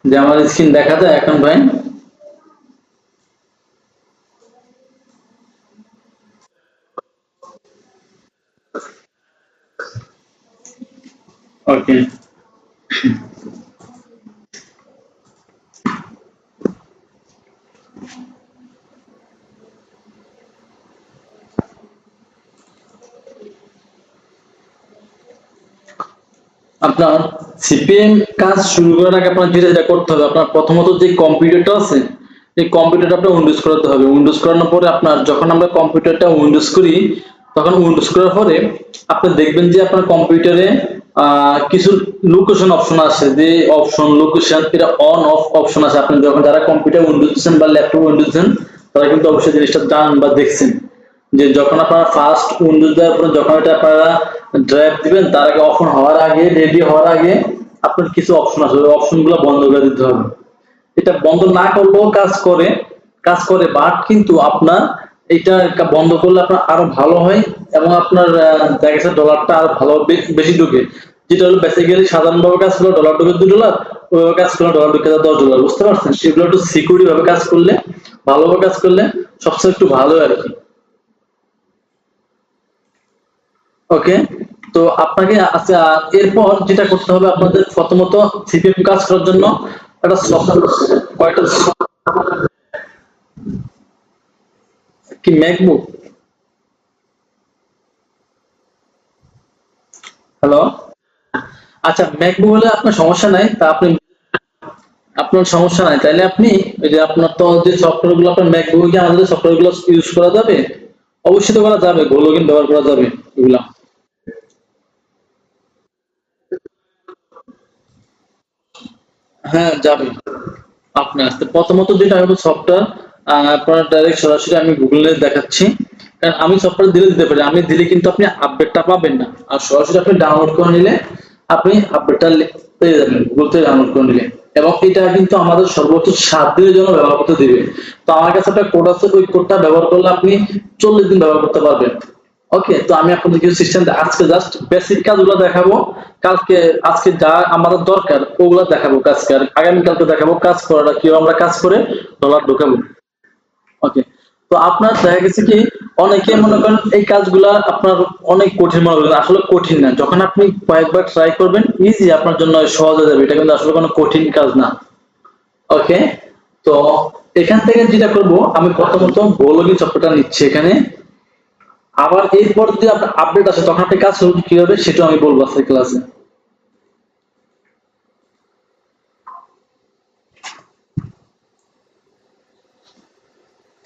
যে আমার স্ক্রিন দেখা যায় এখন ভাই? ওকে। আপনার সিপিএম কাজ শুরু করার আগে আপনার যেটা করতে হবে, আপনার প্রথমত যে কম্পিউটারটা আছে, এই কম্পিউটারটা আপনার উইন্ডোজ করাতে হবে। উইন্ডোজ করানোর পরে আপনার যখন আমরা কম্পিউটারটা উইন্ডোজ করি, তখন উইন্ডোজ করার পরে আপনি দেখবেন যে আপনার কম্পিউটারে কিছু লোকেশন অপশন আছে, যে অপশন লোকেশন এটা অন অফ অপশন আছে। আপনি যখন যারা কম্পিউটার উইন্ডোজ দিচ্ছেন বা ল্যাপটপ উইন্ডোজ দেন, তারা কিন্তু অবশ্যই জিনিসটা জানেন বা দেখছেন যে যখন আপনারা ফার্স্ট উইন্ডোজ দেওয়ার পরে যখন এটা আপনারা ড্রাইভ দিবেন, তার আগে অন হওয়ার আগে, রেডি হওয়ার আগে আপনার কিছু অপশন আছে, ওই অপশনগুলো বন্ধ করে দিতে হবে। এটা বন্ধ না করলেও কাজ করে, বাট কিন্তু আপনার এটা বন্ধ করলে আপনার আরো ভালো হয়, এবং আপনার দেখা গেছে ডলারটা আরো ভালো বেশি ঢুকে। যেটা হলো বেসিক্যালি সাধারণভাবে কাজ করলে ডলার ঢুকে $2, ওইভাবে কাজ করলে ডলার ঢুকে $10, বুঝতে পারছেন? সেগুলো একটু সিকিউরিটি ভাবে কাজ করলে, ভালোভাবে কাজ করলে সবচেয়ে একটু ভালো আর কি। ওকে। তো আপনাকে আচ্ছা, এরপর যেটা করতে হবে আপনাদের প্রথমত সিপিএম কাজ করার জন্য একটা সফটওয়্যার, কয়টা কি ম্যাকবুক? হ্যালো। আচ্ছা, ম্যাকবুক হলে আপনার সমস্যা নাই, তা আপনি আপনার সমস্যা নাই তাইলে আপনি ওই যে আপনার তো যে সফটওয়্যার গুলো আপনার ম্যাকবুকে কি আমাদের সফটওয়্যার গুলো ইউজ করা যাবে? অবশ্যই তো করা যাবে, গো লগইন ব্যবহার করা যাবে এগুলা। হ্যাঁ, যাবে। আপনার প্রথমত যেটা হবে সফটওয়্যার, আপনার ডাইরেক্ট সরাসরি আমি গুগলে দেখাচ্ছি, কারণ আমি সফটওয়্যার দিলে দিতে পারি, আমি দিলে কিন্তু আপনি আপডেটটা পাবেন না। আর সরাসরি আপনি ডাউনলোড করে নিলে আপনি আপডেটটা পেয়ে যাবেন গুগল থেকে ডাউনলোড করে নিলে। এবং এটা কিন্তু আমাদের সর্বোচ্চ 7 দিনের জন্য ব্যবহার করতে দিবে। তো আমার কাছে একটা কোড আছে, ওই কোডটা ব্যবহার করলে আপনি 40 দিন ব্যবহার করতে পারবেন। ওকে। তো আমি আপনাদের কিছু সিস্টেম আজকে জাস্ট বেসিক কাজগুলো দেখাবো। কালকে আজকে যা আমাদের দরকার ওগুলো দেখাবো কাজকে, আর আগামীকালকে দেখাবো কাজ করাটা কিভাবে আমরা কাজ করে ডলার ঢোকাবো। ওকে। তো আপনার দেখা গেছে কি অনেকে মনে করেন এই কাজগুলা আপনার অনেক কঠিন মনে করেন, আসলে কঠিন না। যখন আপনি কয়েকবার ট্রাই করবেন ইজি আপনার জন্য সহজ হয়ে যাবে, এটা কিন্তু আসলে কোনো কঠিন কাজ না। ওকে। তো এখান থেকে যেটা করব, আমি প্রথমত গোলগি চক্রটা নিচ্ছি এখানে। আবার এরপর যদি আপনার আপডেট আসে তখন আপনি কাজ শুরু কি হবে সেটা আমি বলবো আজকের ক্লাসে।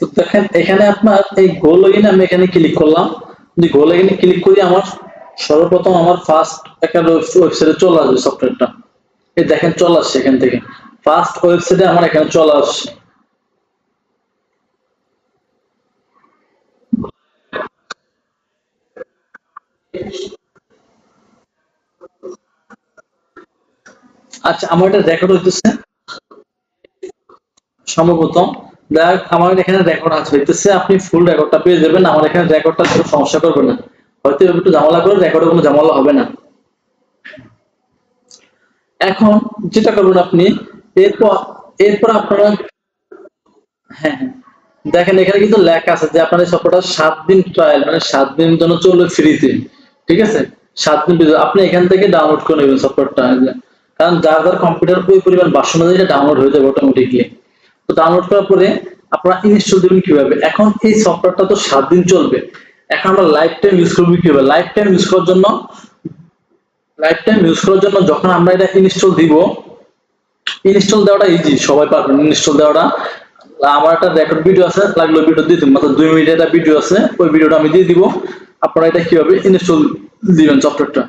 তো দেখেন এখানে আপনার এই গো লগইনে আমি এখানে ক্লিক করলাম। যদি গো লগইনে ক্লিক করি, আমার সর্বপ্রথম আমার ফার্স্ট একটা ওয়েবসাইটে চলে আসবে সফটওয়্যারটা। এই দেখেন চলে আসছে এখান থেকে, ফার্স্ট ওয়েবসাইটে আমার এখানে চলে আসছে। আচ্ছা, আমার এটা রেকর্ড হইতেছে সম্ভবত। দেখ আমার এখানে রেকর্ড আছে হইতেছে, আপনি ফুল রেকর্ডটা পেয়ে যাবেন। আমার এখানে রেকর্ডটা কোনো সমস্যা করবে না, হয়তো একটু ঝামেলা করে, রেকর্ডে কোনো ঝামেলা হবে না। এখন যেটা করবেন আপনি, এরপর এরপর আপনারা, হ্যাঁ হ্যাঁ, দেখেন এখানে কিন্তু লেখা আছে যে আপনার এই সফটওয়্যারটা 7 দিন ট্রায়াল, মানে 7 দিনের জন্য চলবে ফ্রিতে। ঠিক আছে? 7 দিন আপনি এখান থেকে ডাউনলোড করে নেবেন সফটওয়্যারটা। কারণ যার যার কম্পিউটার ওই পরিমাণ ভার্সন অনুযায়ী এটা ডাউনলোড হয়ে যাবে অটোমেটিকলি। তো ডাউনলোড করার পরে আপনারা ইনস্টল দিবেন কিভাবে? এখন এই সফটওয়্যারটা তো 7 দিন চলবে, এখন আমরা লাইফ টাইম ইউজ করবো কিভাবে? লাইফ টাইম ইউজ করার জন্য যখন আমরা এটা ইনস্টল দিব, ইনস্টল দেওয়াটা ইজি, সবাই পারবেন ইনস্টল দেওয়াটা। আমার একটা রেকর্ড ভিডিও আছে, লাগলো ভিডিও দিয়ে দিব, মাত্র 2 মিনিটের একটা ভিডিও আছে, ওই ভিডিওটা আমি দিয়ে দিব। আপনারা এটা কিভাবে ইনস্টল দিবেন সফটওয়্যারটা।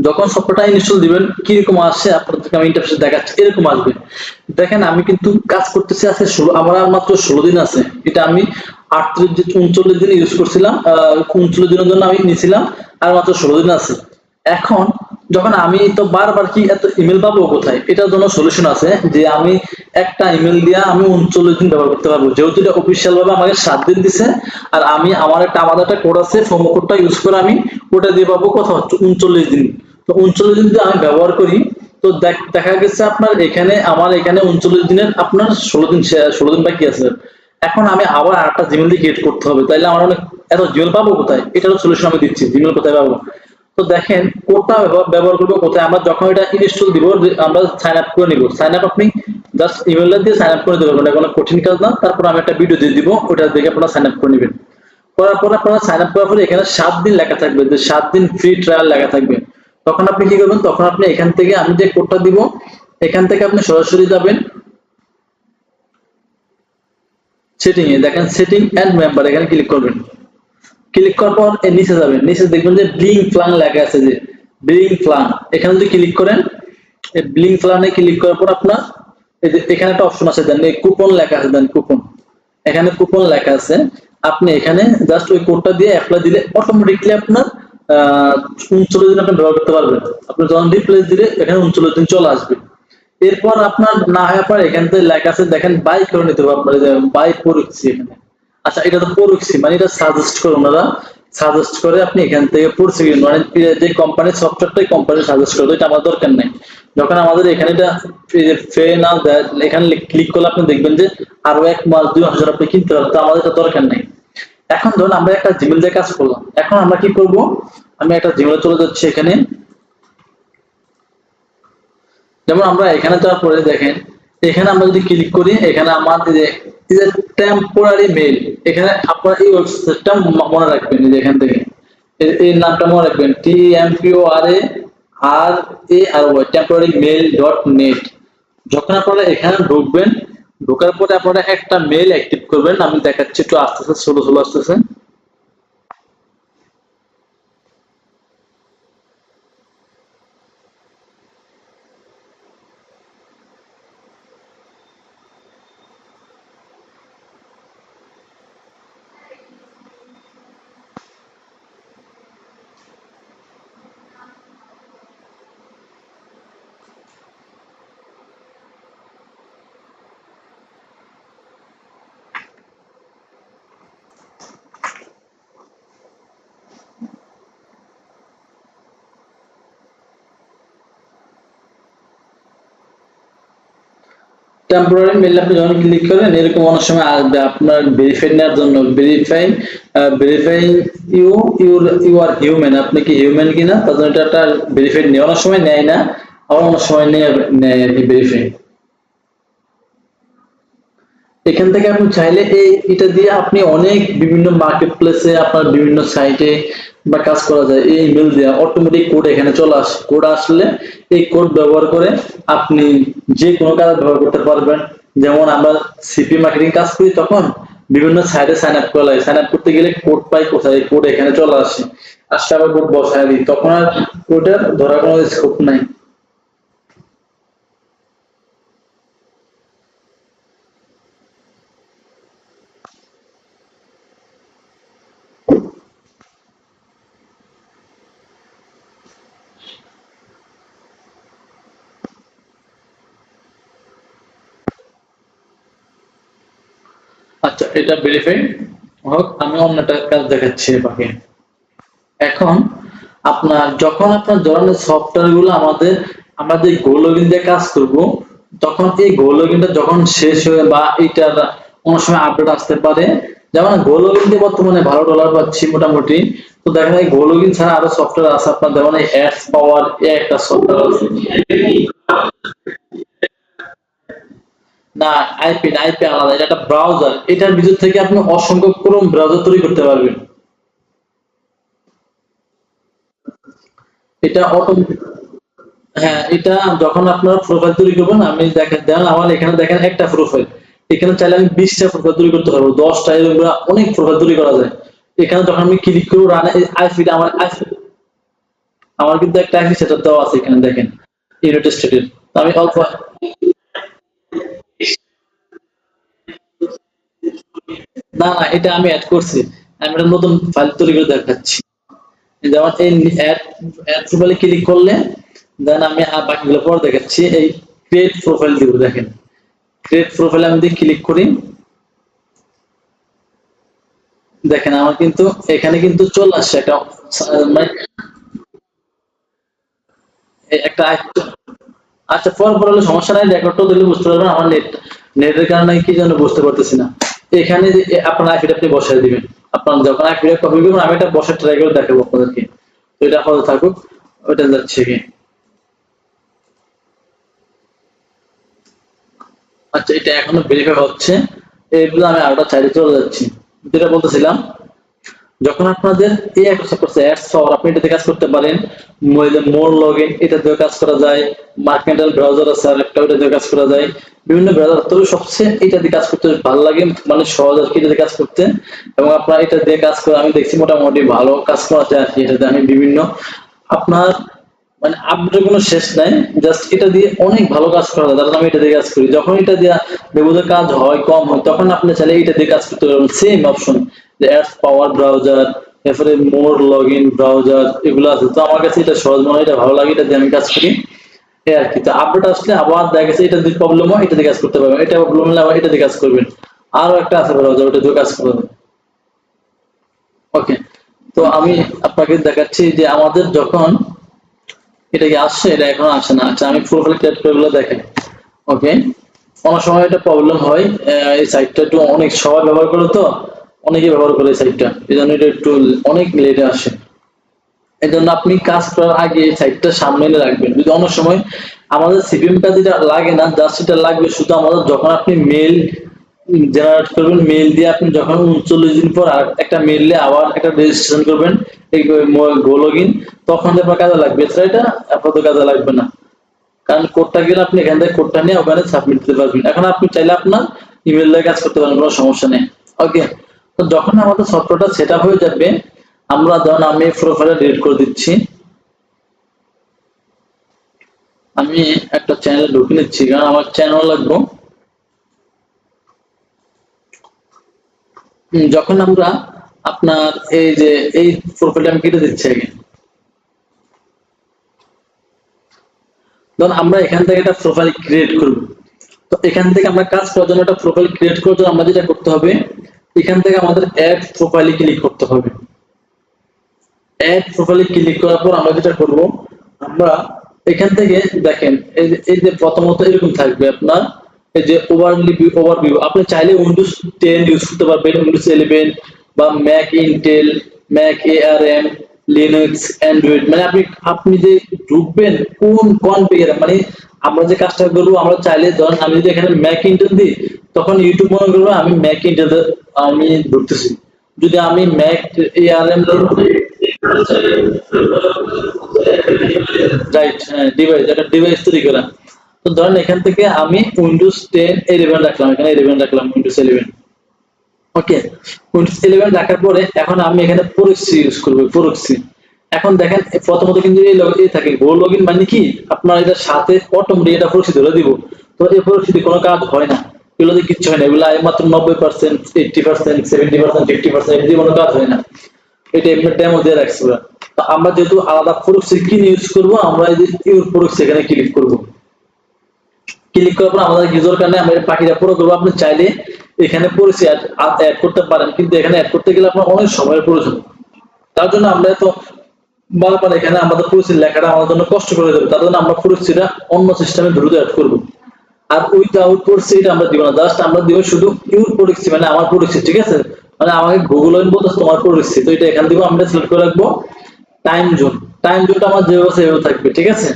যখন সফটওয়্যারটা ইনস্টল দিবেন কিরকম আসছে আপনাদেরকে আমি ইন্টারফেস দেখাচ্ছি, এরকম আসবে। দেখেন আমি কিন্তু কাজ করতেছি আজকে 16, আমার আর মাত্র 16 দিন আছে। এটা আমি 39 দিন ইউজ করছিলাম, 39 দিনের জন্য আমি নিয়েছিলাম, আর মাত্র 16 দিন আছে। এখন যখন আমি তো বারবার কি এত ইমেল পাবো কোথায়, এটার জন্য সলিউশন আছে যে আমি একটা ইমেল দিয়ে আমি 39 দিন ব্যবহার করতে পারবো, যেহেতু এটা অফিসিয়াল ভাবে আমাকে 7 দিন দিছে। আর আমি আমার একটা আমাদের একটা কোড আছে, প্রোমো কোডটা ইউজ করে আমি ওটা দিয়ে পাবো কত 39 দিন। তো 39 দিন যদি আমি ব্যবহার করি, তো দেখা গেছে আপনার এখানে আমার এখানে 39 দিনের আপনার 16 দিন বাকি আছে। এখন আমি আবার আরেকটা জিমেইল দিয়ে ক্রিয়েট করতে হবে, তাইলে আমার অনেক এত জিমেইল পাবো কোথায়? এটারও সলিউশন আমি দিচ্ছি, জিমেইল কোথায় পাবো। তো দেখেন কোডটা ব্যবহার করবো কোথায়, আমরা যখন এটা ইনস্টল দিব আমরা সাইন আপ করে নিব। সাইন আপ আপনি জাস্ট ইমেলটা দিয়ে সাইন আপ করে দেবেন, এটা কোনো কঠিন কাজ না। তারপর আমি একটা ভিডিও দিয়ে দিব, ওটা দেখে আপনারা সাইন আপ করে নেবেন। করার পর আপনারা সাইন আপ করার পরে এখানে 7 দিন লেখা থাকবে যে 7 দিন ফ্রি ট্রায়াল লেখা থাকবে। তখন আপনি কি করবেন, তখন আপনি এখান থেকে আমি যে কোডটা দিব এখান থেকে আপনি সরাসরি যাবেন সেটিং এ, দেখেন সেটিং এন্ড মেম্বার, এখানে ক্লিক করবেন। ক্লিক করার পর এর নিচে যাবেন, নিচে দেখবেন যে ব্লিং ফ্লাং লেখা আছে, যে ব্লিং ফ্লাং, এখানে যদি ক্লিক করেন এই ব্লিং ফ্লানে ক্লিক করার পর আপনার এই যে এখানে একটা অপশন আছে, দেন এই কুপন লেখা আছে, দেন কুপন, এখানে কুপন লেখা আছে। আপনি এখানে জাস্ট ওই কোডটা দিয়ে অ্যাপ্লাই দিলে অটোমেটিক্যালি আপনার 39 দিন আপনি ব্যবহার করতে পারবেন। আপনি যখন রিপ্লেস দিলে এখানে 39 দিন চলে আসবে। এরপর আপনার না হয়ে পর এখান থেকে লেখা আছে দেখেন বাই করে নিতে হবে, আপনার বাই পড়ছি এখানে। আচ্ছা এটা তো পড়ছি মানে এটা সাজেস্ট করে ওনারা, সাজেস্ট করে আপনি এখান থেকে পড়ছি মানে যে কোম্পানির সফটওয়্যারটাই কোম্পানি সাজেস্ট করে, এটা আমার দরকার নাই। যখন আমাদের এখানে এটা ফ্রি না দেয় এখানে ক্লিক করলে আপনি দেখবেন যে আরো 1 মাস 2 হাজার আপনি কিনতে পারবেন, তো আমাদের এটা দরকার নেই। এখন ধরুন আমরা একটা জিমেইল দিয়ে কাজ করলাম, এখন আমরা কি করব, আমি একটা জিমেইলে চলে যাচ্ছি। এখানে যেমন আমরা এখানে যাওয়ার পরে দেখেন এখানে আমরা যদি ক্লিক করি এখানে আমাদের এই যে টেম্পোরারি মেইল, এখানে আপনারা এই ওয়েবসাইটটা মনে রাখবেন, এই যে এখান থেকে এই নামটা মনে রাখবেন, TEMPORARY temporary mail dot net. যখন আপনারা এখানে ঢুকবেন, ঢোকার পরে আপনারা একটা মেইল অ্যাক্টিভ করবেন, আমি দেখাচ্ছি একটু আস্তে আস্তে স্লো আসতেছে। টেম্পোরারি মেইল আপনি যখন ক্লিক করেন এরকম অনেক সময় আসবে আপনার ভেরিফাই নেওয়ার জন্য, verify you you are human, আপনি কি হিউম্যান কিনা তার জন্য এটা ভেরিফাই নেই, অনেক সময় নেয় না, আবার অনেক সময় নেয় আর কি ভেরিফাই। এখান থেকে আপনি চাইলে এটা দিয়ে আপনি অনেক বিভিন্ন মার্কেট প্লেসে আপনার বিভিন্ন সাইটে বা কাজ করা যায়। এই ইমেল দিয়ে অটোমেটিক কোড এখানে চলে আসে, কোড আসলে এই কোড ব্যবহার করে আপনি যে কোনো কাজ ব্যবহার করতে পারবেন। যেমন আমরা সিপি মার্কেটিং কাজ করি তখন বিভিন্ন সাইটে সাইন আপ করা লাগে, সাইন আপ করতে গেলে কোড পাই কোথায়, কোড এখানে চলে আসে, আসলে আবার কোড বসায় দিই, তখন আর কোডের ধরার কোনো স্কোপ নাই। আচ্ছা এটা ভেরিফাই হোক, আমি অন্য একটা কাজ দেখাচ্ছি বাকি। এখন আপনার যখন আপনার ধরনের সফটওয়্যার গুলো আমরা যে গো লগইন দিয়ে কাজ করব, তখন এই গো লগইনটা যখন শেষ হয়ে বা এটার কোনো সময় আপডেট আসতে পারে, যেমন গো লগইন দিয়ে বর্তমানে ভালো ডলার পাচ্ছি মোটামুটি। তো দেখা যায় গো লগইন ছাড়া আরো সফটওয়্যার আছে আপনার, যেমন এই অ্যাডস পাওয়ার একটা সফটওয়্যার আছে। না, আইপি আলাদা, এটা একটা ব্রাউজার, এটার ভিতর থেকে আপনি অসংখ্য ক্রোম ব্রাউজার তৈরি করতে পারবেন। এটা অটোমেটিক, হ্যাঁ এটা যখন আপনার প্রোফাইল তৈরি করবেন, আমি দেখেন আমার এখানে দেখেন একটা প্রোফাইল, এখানে চাইলে আমি 20টা প্রোফাইল তৈরি করতে পারবো, 10টা, এরকম অনেক প্রোফাইল তৈরি করা যায়। এখানে যখন আমি ক্লিক করবো রান আইপিটা আমার কিন্তু একটা আইপি সেটআপ দেওয়া আছে এখানে দেখেন, ইউনাইটেড স্টেটের। আমি অল্প, না না এটা আমি অ্যাড করছি, আমি একটা নতুন ফাইল তৈরি করে দেখাচ্ছি। যেমন এই অ্যাড অ্যাড প্রোফাইলে ক্লিক করলে দেন আমি বাকিগুলো পরে দেখাচ্ছি। এই ক্রিয়েট প্রোফাইল দিব, দেখেন ক্রিয়েট প্রোফাইলে আমি যদি ক্লিক করি দেখেন আমার কিন্তু এখানে কিন্তু চলে আসছে একটা মানে একটা আচ্ছা, পর হলে সমস্যা নাই, রেকর্ডটাও দিলে বুঝতে পারবেন। আমার নেটের কারণে কি জন্য বুঝতে পারতেছি না। এখানে যে আপনার আইপিটা আপনি বসায় দিবেন, আপনার যখন আইপিটা কপি করবেন আমি এটা বসে ট্রাই করে দেখাবো আপনাদেরকে। তো এটা আপাতত থাকুক, ওইটা যাচ্ছে কি। আচ্ছা, এটা এখনো ভেরিফাই হচ্ছে। এইগুলো আমি আরেকটা চাইলে চলে যাচ্ছি। যেটা বলতেছিলাম, যখন আপনাদের এই একটা সাপোজ অ্যাডস পাওয়ার, আপনি এটাতে কাজ করতে পারেন। মোর লগইন এটা দিয়ে কাজ করা যায়। মার্কেন্টাল ব্রাউজার আছে আর একটা, ওটা দিয়ে কাজ করা যায়। বিভিন্ন ব্রাউজার, তবে সবচেয়ে এটা দিয়ে কাজ করতে ভালো লাগে, মানে সহজ আর কি এটা দিয়ে কাজ করতে। এবং আপনার এটা দিয়ে কাজ করে আমি দেখছি মোটামুটি ভালো কাজ করা যায় আর কি। এটাতে আমি বিভিন্ন আপনার মানে আপডেটের কোনো শেষ নাই। জাস্ট এটা দিয়ে অনেক ভালো কাজ করা যায়, তাহলে আমি এটা দিয়ে কাজ করি। যখন এটা দিয়ে ব্যবহৃত কাজ হয় কম হয়, তখন আপনি চাইলে এটা দিয়ে কাজ করতে পারবেন। সেম অপশন যে অ্যাডস পাওয়ার ব্রাউজার, এরপরে মোর লগ ইন ব্রাউজার, এগুলো আছে। তো আমার কাছে এটা সহজ মনে হয়, এটা ভালো লাগে, এটা দিয়ে আমি কাজ করি এই আর কি। তো আপডেট আসলে আবার দেখা গেছে এটা যদি প্রবলেম হয় এটা দিয়ে কাজ করতে পারবেন, এটা প্রবলেম হলে আবার এটা দিয়ে কাজ করবেন। আরো একটা আছে ব্রাউজার, ওটা দিয়ে কাজ করবেন। ওকে, তো আমি আপনাকে দেখাচ্ছি যে আমাদের যখন এটা কি আসছে, এটা এখনো আসে না। আচ্ছা, আমি প্রোফাইল ক্রিয়েট করে গুলো দেখেন। ওকে, অনেক সময় এটা প্রবলেম হয়। এই সাইটটা একটু অনেক সবাই ব্যবহার করে, তো অনেকে ব্যবহার করে এই সাইটটা, এই জন্য এটা একটু অনেক লেটে আসে। এই জন্য আপনি কাজ করার আগে এই সাইটটা সামনে এনে রাখবেন। যদি অনেক সময় আমাদের সিপিএমটা যেটা লাগে না, জাস্ট এটা লাগবে শুধু আমাদের যখন আপনি মেল জেনারেট করবেন, মেল দিয়ে আপনি যখন 39 দিন পর আর একটা মেল দিয়ে আবার একটা রেজিস্ট্রেশন করবেন এই গো লগইন, তখন আপনার কাজে লাগবে। এছাড়া এটা আপাতত কাজে লাগবে না, কারণ কোডটা গেলে আপনি এখান থেকে কোডটা নিয়ে ওখানে সাবমিট দিতে পারবেন। এখন আপনি চাইলে আপনার ইমেল দিয়ে কাজ করতে পারেন, কোনো সমস্যা নেই। ওকে, তো যখন আমাদের সফটওয়্যারটা সেট আপ হয়ে যাবে, আমরা ধরুন আমি প্রোফাইলটা ডিলিট করে দিচ্ছি। আমি একটা চ্যানেলে ঢুকে নিচ্ছি, কারণ আমার চ্যানেল লাগবে। যখন আমরা আপনার এই যে এই প্রোফাইলটা আমি কেটে দিচ্ছি আগে, ধরুন আমরা এখান থেকে একটা প্রোফাইল ক্রিয়েট করব। তো এখান থেকে আমরা কাজ করার জন্য একটা প্রোফাইল ক্রিয়েট করার জন্য আমরা যেটা করতে হবে, এখান থেকে আমাদের অ্যাড প্রোফাইলে ক্লিক করতে হবে। অ্যাড প্রোফাইলে ক্লিক করার পর আমরা যেটা করব, আমরা এখান থেকে দেখেন এই যে প্রথমত এরকম থাকবে আপনার এই যে ওভারভিউ। আপনি চাইলে উইন্ডোজ 10 ইউজ করতে পারবেন, উইন্ডোজ 11 বা Mac Intel, Mac ARM, Linux, Android. মানে আপনি আপনি যে ঢুকবেন কোন কনফিগার, মানে আমরা যে কাজটা করবো, আমরা চাইলে ধরেন আমি যদি এখানে ম্যাক ইন্টেল দিই, তখন ইউটিউব মনে করবো আমি ম্যাক ইন্টেল আমি ঢুকতেছি। যদি আমি ম্যাক এআরএম রাইট, হ্যাঁ, ডিভাইস, একটা ডিভাইস তৈরি করা। তো ধরেন এখান থেকে আমি উইন্ডোজ 10 11 রাখলাম, এখানে 11 রাখলাম, উইন্ডোজ 11। ওকে, উইন্ডোজ 11 রাখার পরে এখন আমি এখানে প্রক্সি ইউজ করব, প্রক্সি। এখন দেখেন প্রথমত কিন্তু এই থাকে গো লগইন, মানে কি আপনার এটার সাথে অটোমেটিক এটা প্রক্সি ধরে দিব। তো এই প্রক্সি কোনো কাজ হয় না, এগুলোতে কিচ্ছু হয় না, এগুলো মাত্র 90%, 80%, 70%, 50%, এগুলো কোনো কাজ হয় না। এটা এমনি ডেমো দিয়ে রাখছি ওরা। তো আমরা যেহেতু আলাদা প্রক্সি কিনে ইউজ করব, আমরা এই যে ইউর প্রক্সি এখানে ক্লিক করব। ক্লিক করার পর আমাদের কিছু দরকার নেই, আমরা পাখিটা পুরো করবো। আপনি চাইলে এখানে প্রক্সি অ্যাড করতে পারেন, কিন্তু এখানে অ্যাড করতে গেলে আপনার অনেক সময়ের প্রয়োজন। তার জন্য আমরা তো বারবার এখানে আমাদের প্রক্সি লেখাটা আমাদের জন্য কষ্ট করে দেবে, তার জন্য আমরা প্রক্সিটা অন্য সিস্টেমে দ্রুত অ্যাড করব। আর উইথআউট প্রক্সি এটা আমরা দিব না, জাস্ট আমরা দিব শুধু ইউর প্রক্সি, মানে আমার প্রক্সি। ঠিক আছে, মানে আমাকে গুগল লগইন বলতে তোমার প্রক্সি। তো এটা এখান থেকে আমরা সিলেক্ট করে রাখবো। টাইম জোন, টাইম জোনটা আমার যেভাবে আছে সেভাবে থাকবে। ঠিক আছে,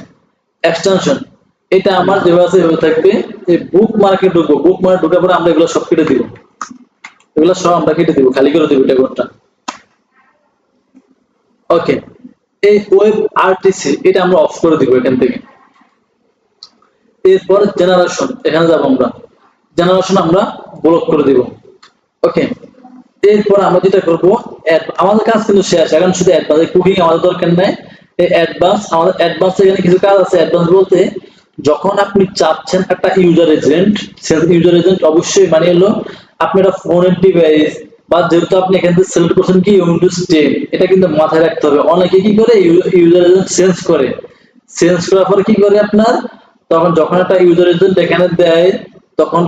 এক্সটেনশন এটা আমার যেভাবে আছে সেভাবে থাকবে। এই বুক মার্কে ঢুকবো, বুক মার্কে ঢুকার পরে আমরা এগুলো সব কেটে দিব, এগুলো সব আমরা কেটে দিব, খালি করে দিব এটা কোডটা। ওকে, এই ওয়েব আরটিসি এটা আমরা অফ করে দিব এখান থেকে। এরপর জেনারেশন, এখানে যাব আমরা, জেনারেশন আমরা ব্লক করে দিব। ওকে, এরপর আমরা যেটা করবো, আমাদের কাজ কিন্তু শেষ, এখন শুধু অ্যাডভান্স কুকিং আমাদের দরকার নাই। এই অ্যাডভান্স, আমাদের অ্যাডভান্স এখানে কিছু কাজ আছে। অ্যাডভান্স বলতে যখন আপনি চাচ্ছেন একটা ইউজার এজেন্ট, ইউজার এজেন্ট অবশ্যই মানে হলো আপনি একটা ফোনের ডিভাইস, বা যেহেতু আপনি এখান থেকে সিলেক্ট করছেন কি উইন্ডোজ 10, এটা কিন্তু মাথায় রাখতে হবে। অনেকে কি করে ইউজার এজেন্ট চেঞ্জ করে, চেঞ্জ করার পরে কি করে আপনার, তখন যখন একটা ইউজার এজেন্ট এখানে দেয়, তখন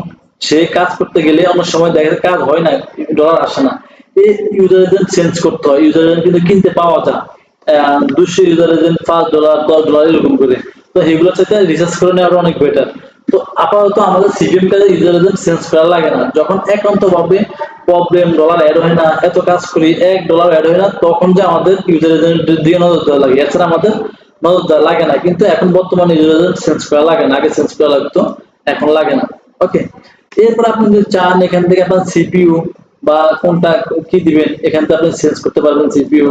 সে কাজ করতে গেলে অনেক সময় দেখা যায় কাজ হয় না, ডলার আসে না। এই ইউজার এজেন্ট চেঞ্জ করতে হয়। ইউজার এজেন্ট কিন্তু কিনতে পাওয়া যায় 200 ইউজার এজেন্ট $5, $10 এরকম করে। তো এগুলোর সাথে রিসার্চ করে নেওয়া অনেক বেটার। তো আপাতত আমাদের সিপিএম কাজে ইউজার এজেন্ট চেঞ্জ করা লাগে না। যখন একান্ত ভাবে প্রবলেম ডলার অ্যাড হয় না, এত কাজ করি $1 অ্যাড হয় না, তখন যে আমাদের ইউজার এজেন্ট দিয়ে নজর দেওয়া লাগে, এছাড়া আমাদের নজর দেওয়া লাগে না। কিন্তু এখন বর্তমানে ইউজার এজেন্ট চেঞ্জ করা লাগে না, আগে চেঞ্জ করা লাগতো, এখন লাগে না। ওকে, এরপর আপনি যদি চান এখান থেকে আপনার সিপিইউ বা কোনটা কি দিবেন, এখান থেকে আপনি চেঞ্জ করতে পারবেন সিপিইউ।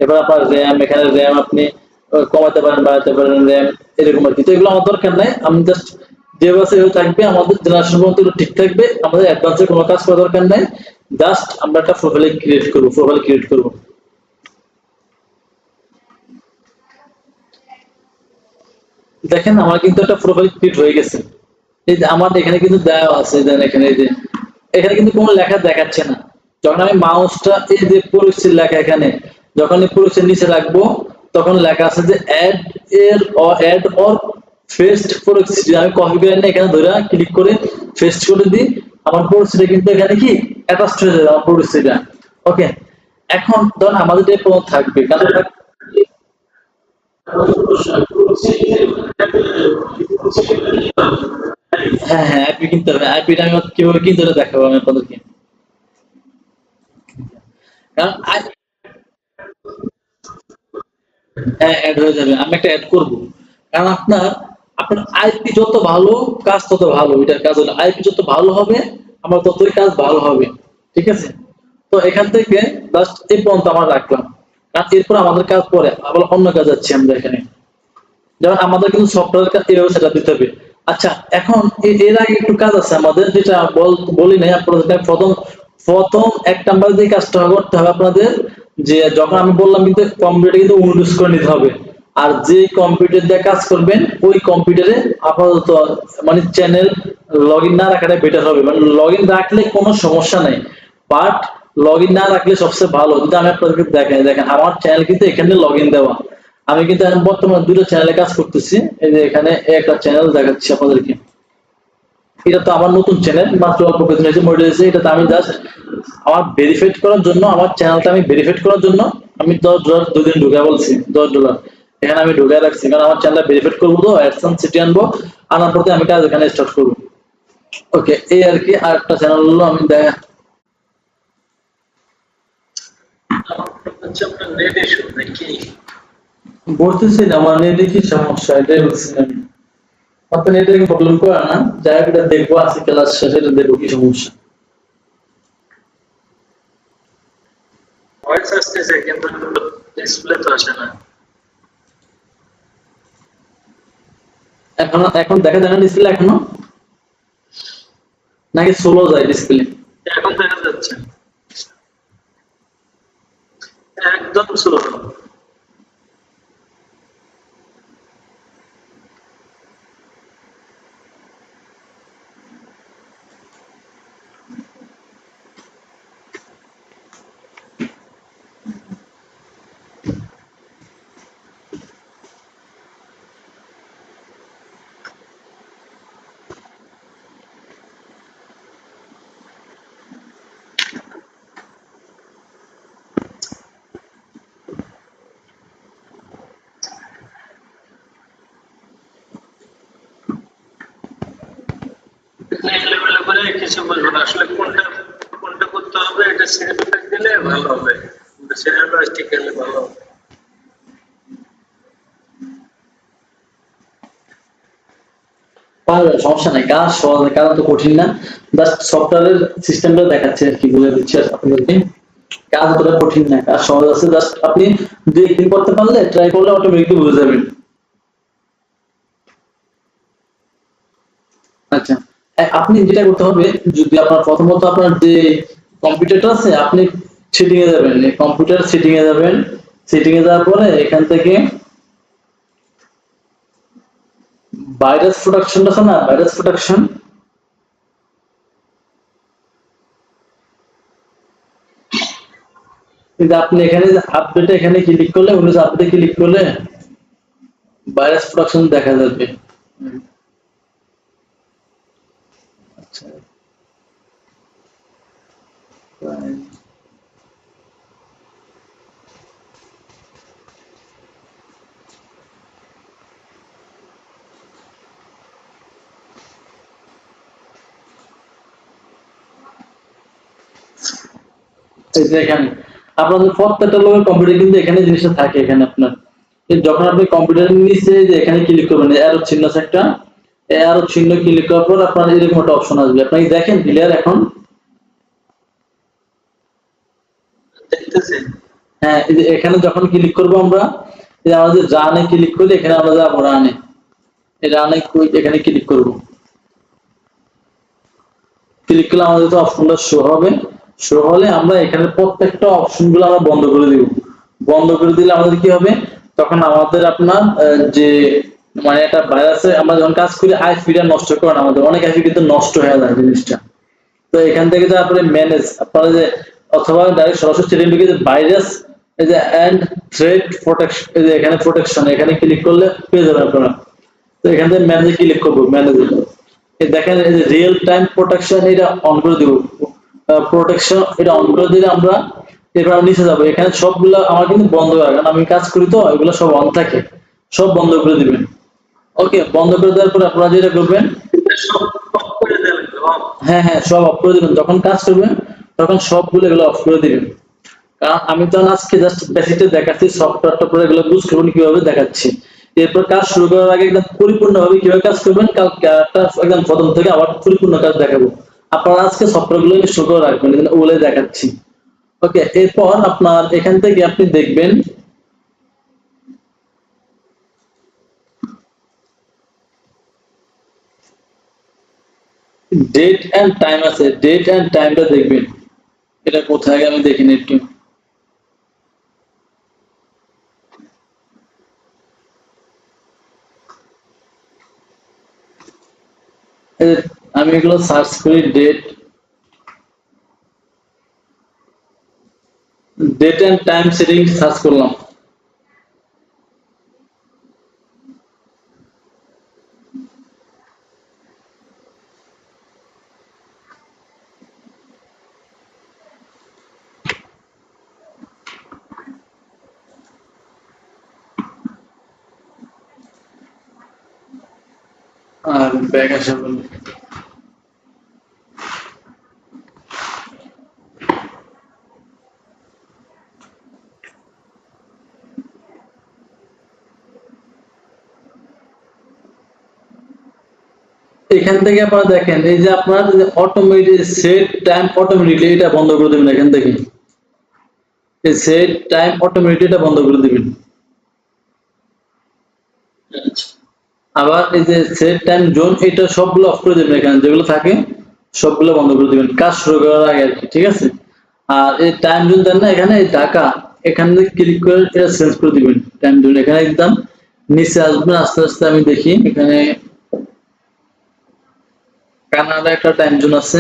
এবার আপনার র্যাম, এখানে র্যাম আপনি কমাতে পারেন, বাড়াতে পারেন র্যাম, এরকম আর কি। তো এগুলো আমার দরকার নাই, আমি জাস্ট যেভাবে সেভাবে থাকবে, আমাদের জেনারেশন পর্যন্ত ঠিক থাকবে, আমাদের অ্যাডভান্সে কোনো কাজ করার দরকার নাই। জাস্ট আমরা একটা প্রোফাইল ক্রিয়েট করবো। দেখেন আমার কিন্তু একটা প্রোফাইল ক্রিয়েট হয়ে গেছে। এই যে আমার এখানে কিন্তু দেওয়া আছে, দেন এখানে এই যে এখানে কিন্তু কোনো লেখা দেখাচ্ছে না। যখন আমি মাউসটা এই যে পরিচিত লেখা এখানে, যখন এই পরিচিত নিচে রাখবো, তখন লেখা আছে যে অ্যাড অর ফেস্ট পরিচিতি। আমি কপি করে নিয়ে এখানে ধরে ক্লিক করে ফেস্ট করে দিই, আমার পরিচিতি কিন্তু এখানে কি অ্যাটাচ হয়ে যাবে আমার পরিচিতিটা। ওকে, এখন ধরুন আমাদের এটা থাকবে কারণ হ্যাঁ হ্যাঁ, আইপি কিনতে হবে। আইপিটা আমি কিভাবে কিনতে হবে দেখাবো আমি আপনাদেরকে। কারণ হ্যাঁ, অ্যাড হয়ে যাবে, আমি একটা অ্যাড করব। কারণ আপনার আপনার আইপি যত ভালো, কাজ তত ভালো। এটার কাজ হলো আইপি যত ভালো হবে, আমার ততই কাজ ভালো হবে। ঠিক আছে? তো এখান থেকে জাস্ট এই পর্যন্ত আমার রাখলাম। কারণ এরপর আমাদের কাজ পরে আবার অন্য কাজ যাচ্ছি আমরা এখানে। যেমন আমাদের কিন্তু সফটওয়্যার কাজ এভাবে সেটা দিতে হবে। আচ্ছা, এখন এর আগে একটু কাজ আছে আমাদের, যেটা বলি নাই আপনাদের। প্রথম 1 নাম্বার যে কাজটা করতে হবে আপনাদের, যে যখন আমি বললাম কিন্তু কম্পিউটার কিন্তু উইন্ডোজ করে নিতে হবে। আর যে কম্পিউটার দিয়ে কাজ করবেন ওই কম্পিউটারে আপাতত মানে চ্যানেল লগ ইন না রাখাটা বেটার হবে। মানে লগ ইন রাখলে কোনো সমস্যা নাই, বাট লগ ইন না রাখলে সবচেয়ে ভালো। যদি আমি আপনাদেরকে দেখেন, আমার চ্যানেল কিন্তু এখানে লগ ইন দেওয়া। আমি কিন্তু এখন বর্তমানে 2টা চ্যানেলে কাজ করতেছি। এই যে এখানে একটা চ্যানেল দেখাচ্ছি আপনাদেরকে। এটা তো আমার নতুন চ্যানেল, মাত্র অল্প কিছুদিন হয়েছে মনিটাইজ হয়েছে। এটাতে আমি জাস্ট আমার ভেরিফাইড করার জন্য, আমার চ্যানেলটা আমি ভেরিফাইড করার জন্য আমি $10 2 দিন ঢুকা বলছি, $10 এখানে আমি ঢুকায় রাখছি। কারণ আমার চ্যানেলটা ভেরিফাইড করবো, তো অ্যাডসেন্স সিটি আনবো, আনার পরে আমি কাজ এখানে স্টার্ট করবো। ওকে, এই আর কি। আর একটা চ্যানেল হলো আমি বলতেছি না আমার নেটে কি সমস্যা, এটাই বলছি আমি। আপনার নেটে প্রবলেম করে না, যাই হোক, এটা দেখবো আজকে ক্লাস শেষে, এটা দেখবো কি সমস্যা। ভয়েস আসতেছে কিন্তু ডিসপ্লে তো আসে না। এখন দেখা যায় না ডিসপ্লে এখনো, নাকি স্লো যায় ডিসপ্লে? এখন দেখা যাচ্ছে একদম স্লো। লেভেলে করে কিছু বলবো না আসলে, কোনটা কোনটা করতে হবে এটা সিনেমেটিক দিলে ভালো হবে, সিনেমাটিক দিলে ভালো হবে। পারবে, সমস্যা নাই, কাজ সহজ, কাজ তো কঠিন না। জাস্ট সফটওয়্যারের সিস্টেমটা দেখাচ্ছে আর কি, বলে দিচ্ছি আর আপনাদেরকে। কাজ অতটা কঠিন না, কাজ সহজ আছে। জাস্ট আপনি 2-1 দিন করতে পারলে, ট্রাই করলে অটোমেটিকলি বুঝে যাবেন। আচ্ছা, আপনি যেটা করতে হবে, যদি আপনার প্রথমত আপনার যে কম্পিউটারটা আছে, আপনি সেটিং এ যাবেন, কম্পিউটার সেটিং এ যাবেন। সেটিং এ যাওয়ার পরে এখান থেকে ভাইরাস প্রোটেকশন আছে না, ভাইরাস প্রোটেকশন, কিন্তু আপনি এখানে আপডেট, এখানে ক্লিক করলে, উইন্ডোজ আপডেটে ক্লিক করলে ভাইরাস প্রোটেকশন দেখা যাবে। আচ্ছা, এই যে এখানে আপনাদের প্রত্যেকটা লোকের কম্পিউটার কিন্তু এখানে জিনিসটা থাকে এখানে আপনার যখন আপনি কম্পিউটারের নিচে যে এখানে ক্লিক করবেন এরো চিহ্ন আছে একটা এরো চিহ্ন ক্লিক করার পর আপনার এরকম একটা অপশন আসবে আপনি দেখেন ক্লিয়ার এখন দেখতেছেন হ্যাঁ এই যে এখানে যখন ক্লিক করব আমরা এই যে আমাদের রানে ক্লিক করলে এখানে আমরা যাবো রানে এই রানে এখানে ক্লিক করব ক্লিক করলে আমাদের তো অপশনটা শো হবে শো হলে আমরা এখানে প্রত্যেকটা অপশনগুলো আমরা বন্ধ করে দিব বন্ধ করে দিলে আমাদের কি হবে তখন আমাদের আপনার যে মানে একটা ভাইরাসে আমরা যখন কাজ করি আইপিটা নষ্ট করে না আমাদের অনেক আইপি কিন্তু নষ্ট হয়ে যায় জিনিসটা তো এখান থেকে যে আপনি ম্যানেজ আপনারা যে অথবা ডাইরেক্ট সরাসরি সেটিং থেকে যে ভাইরাস এই যে এন্ড থ্রেট প্রোটেকশন এই যে এখানে প্রোটেকশন এখানে ক্লিক করলে পেয়ে যাবেন আপনারা তো এখান থেকে ম্যানেজে ক্লিক করব ম্যানেজ এই দেখেন এই যে রিয়েল টাইম প্রোটেকশন এটা অন করে দিব প্রোটেকশন এটা অন করে দিলে আমরা এবার নিচে যাব এখানে সবগুলো আমার কিন্তু বন্ধ করা কারণ আমি কাজ করি তো এগুলো সব অন থাকে সব বন্ধ করে দিবেন ওকে বন্ধ করে দেওয়ার পর আপনারা যেটা করবেন সব অফ করে দেবেন হ্যাঁ হ্যাঁ সব অফ করে দিবেন যখন কাজ করবেন তখন সবগুলো এগুলো অফ করে দিবেন কারণ আমি তো আজকে জাস্ট বেসিকটা দেখাচ্ছি সফটওয়্যারটা পুরো এগুলো বুঝ করবেন কিভাবে দেখাচ্ছি এরপর কাজ শুরু করার আগে একদম পরিপূর্ণভাবে কিভাবে কাজ করবেন কালকে একদম প্রথম থেকে আবার পরিপূর্ণ কাজ দেখাবো আপনারা আজকে সফটওয়্যারগুলো শুরু করে রাখবেন ওগুলো দেখাচ্ছি ওকে এরপর আপনার এখান থেকে আপনি দেখবেন ডেট এন্ড টাইম আছে ডেট এন্ড টাইমটা দেখবেন এটা কোথায় আমি দেখিনি একটু আমি এগুলো সার্চ করি date and time setting search করলাম আর ব্যাক আসা বলবো এখান থেকে আপনারা দেখেন এই যে আপনার অটোমেটিক সেট টাইম অটোমেটিকলি এটা বন্ধ করে দিবেন এখান থেকে এই সেট টাইম অটোমেটিকলি এটা বন্ধ করে দিবেন আবার এই যে সেট টাইম জোন এটা সবগুলো অফ করে দিবেন এখানে যেগুলো থাকে সবগুলো বন্ধ করে দিবেন কাজ শুরু করার আগে আর কি ঠিক আছে আর এই টাইম জোন দেন না এখানে এই ঢাকা এখান থেকে ক্লিক করে এটা চেঞ্জ করে দিবেন টাইম জোন এখানে একদম নিচে আসবেন আস্তে আস্তে আমি দেখি এখানে কানাডা একটা টাইম জোন আছে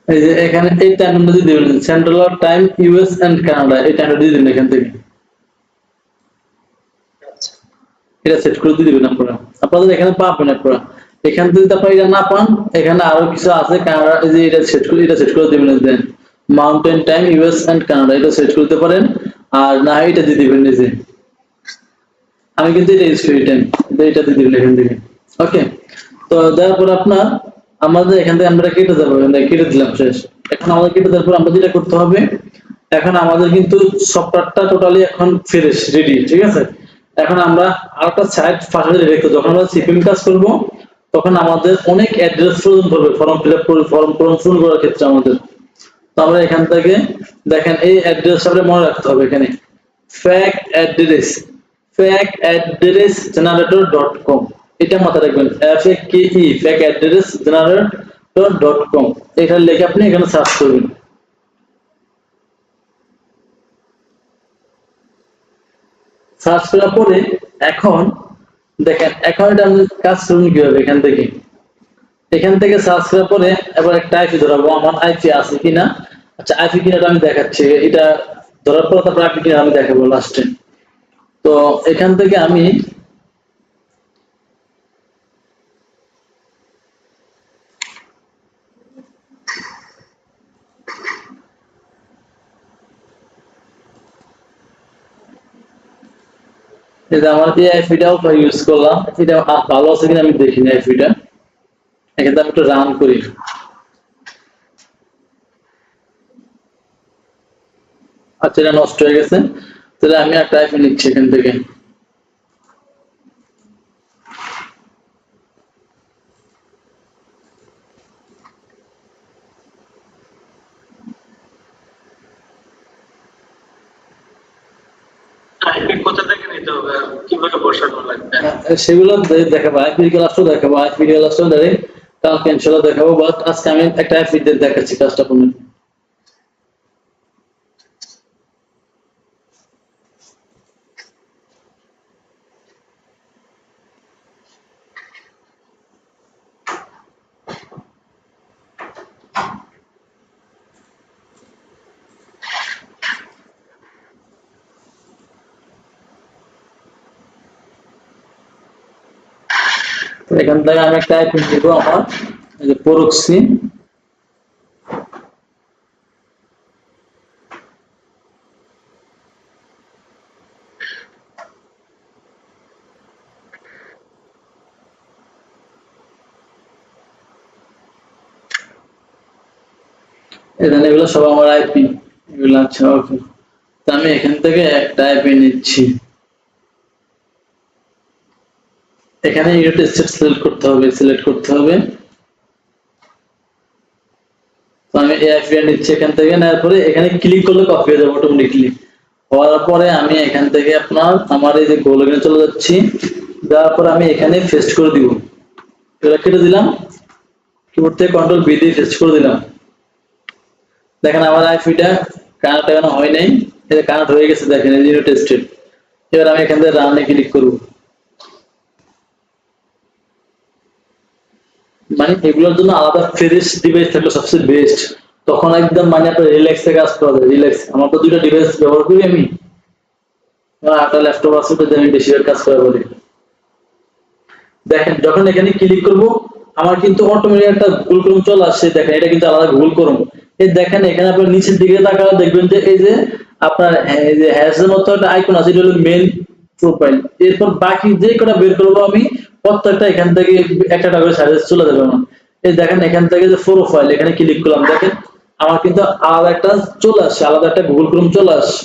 এই যে এখানে এই টাইমটা দিয়ে দিবেন central time US and Canada এই টাইমটা দিয়ে দিবেন এখান থেকে এটা সেট করে দিবেন আপনারা আপনাদের এখানে পাবেন আপনারা এখান থেকে যদি আপনারা এটা না পান এখানে আরো কিছু আছে কানাডা এই যে এটা সেট করে দিবেন দেন mountain time US and Canada এটা সেট করতে পারেন আর না এটা দিয়ে দিবেন এই যে আমি কিন্তু এটা ইউজ করি টাইম এটা দিয়ে দিবেন এখান থেকে ওকে তো তারপর আপনার আমাদের এখান থেকে আমরা কেটে যাবো কেটে দিলাম শেষ এখন আমাদের কেটে দেওয়ার পর আমরা যেটা করতে হবে এখন আমাদের কিন্তু সফটওয়্যারটা টোটালি এখন ফ্রেশ রেডি ঠিক আছে এখন আমরা আরেকটা সাইট ফাঁসে রেখে যখন আমরা সিপিএম কাজ করব তখন আমাদের অনেক অ্যাড্রেস প্রয়োজন পড়বে ফর্ম ফিল আপ করে ফর্ম পূরণ করার ক্ষেত্রে আমাদের তো আমরা এখান থেকে দেখেন এই অ্যাড্রেসটা মনে রাখতে হবে এখানে fackaddress generator.com এটা মাথায় রাখবেন fackaddress generator.com এটা লিখে আপনি এখানে সার্চ করবেন সার্চ করার পরে এখন দেখেন এখন এটা আমি কাজ করুন কিভাবে এখান থেকে সার্চ করার পরে এবার একটা আইপি ধরাবো আমার আইপি আছে কিনা। আচ্ছা আইপি কিনাটা আমি দেখাচ্ছি এটা ধরার পর তারপর আইপি কিনা আমি দেখাবো লাস্টে। তো এখান থেকে আমি এটা আমার এই আইপিটাও ইউজ করলাম, এটা ভালো আছে কিনা আমি দেখি না আইপিটা। এখানে আমি একটু রান করি। আচ্ছা এটা নষ্ট হয়ে গেছে, তাহলে আমি একটা আইপি নিচ্ছি এখান থেকে। সেগুলো দেখাবো, আইপি ক্লাসও দেখাবো, আইপি ক্লাসও ডাইরেক্ট কালকে ইনশাআল্লাহ দেখাবো। বাট আজকে আমি একটা আইপি দেখাচ্ছি কাজটা আপনাদের। এখান থেকে আমি একটা আইপি দিব আমার এই যে প্রক্সি। এখানে এগুলো সব আমার আইপি এগুলো। আচ্ছা ওকে, তো আমি এখান থেকে একটা আইপি নিচ্ছি। এখানে ইউনিট স্টেট সিলেক্ট করতে হবে। তো আমি এই আইপিটা নিচ্ছি এখান থেকে, নেওয়ার পরে এখানে ক্লিক করলে কপি হয়ে যাবে অটোমেটিকলি। হওয়ার পরে আমি এখান থেকে আপনার আমার এই যে গোল এখানে চলে যাচ্ছি, যাওয়ার পরে আমি এখানে পেস্ট করে দিব। এটা কেটে দিলাম, কিবোর্ড থেকে কন্ট্রোল বি দিয়ে পেস্ট করে দিলাম। দেখেন আমার আইপিটা কানেক্ট এখনো হয় নাই, এটা কানেক্ট হয়ে গেছে দেখেন ইউনিট স্টেট। এবার আমি এখান থেকে রানে ক্লিক করব। মানে এগুলোর জন্য আলাদা ফ্রেশ ডিভাইস থাকলে সবচেয়ে বেস্ট, তখন একদম মানে আপনার রিল্যাক্সে কাজ করা যায়। রিল্যাক্স, আমার তো দুইটা ডিভাইস ব্যবহার করি আমি, আমার একটা ল্যাপটপ আছে ওটাতে আমি বেশিরভাগ কাজ করা বলি। দেখেন যখন এখানে ক্লিক করব আমার কিন্তু অটোমেটিক একটা গুগল ক্রোম চলে আসছে। দেখেন এটা কিন্তু আলাদা গুগল ক্রোম। এই দেখেন এখানে আপনার নিচের দিকে তাকালে দেখবেন যে এই যে আপনার এই যে হ্যাশের মতো একটা আইকন আছে, এটা হলো মেইন প্রোফাইল। এরপর বাকি যে কটা বের করবো আমি প্রত্যেকটা এখান থেকে একটা করে সাজেস্ট চলে যাবে আমার। এই দেখেন এখান থেকে যে প্রোফাইল এখানে ক্লিক করলাম, দেখেন আমার কিন্তু আলাদা একটা চলে আসছে, আলাদা একটা গুগল ক্রোম চলে আসছে।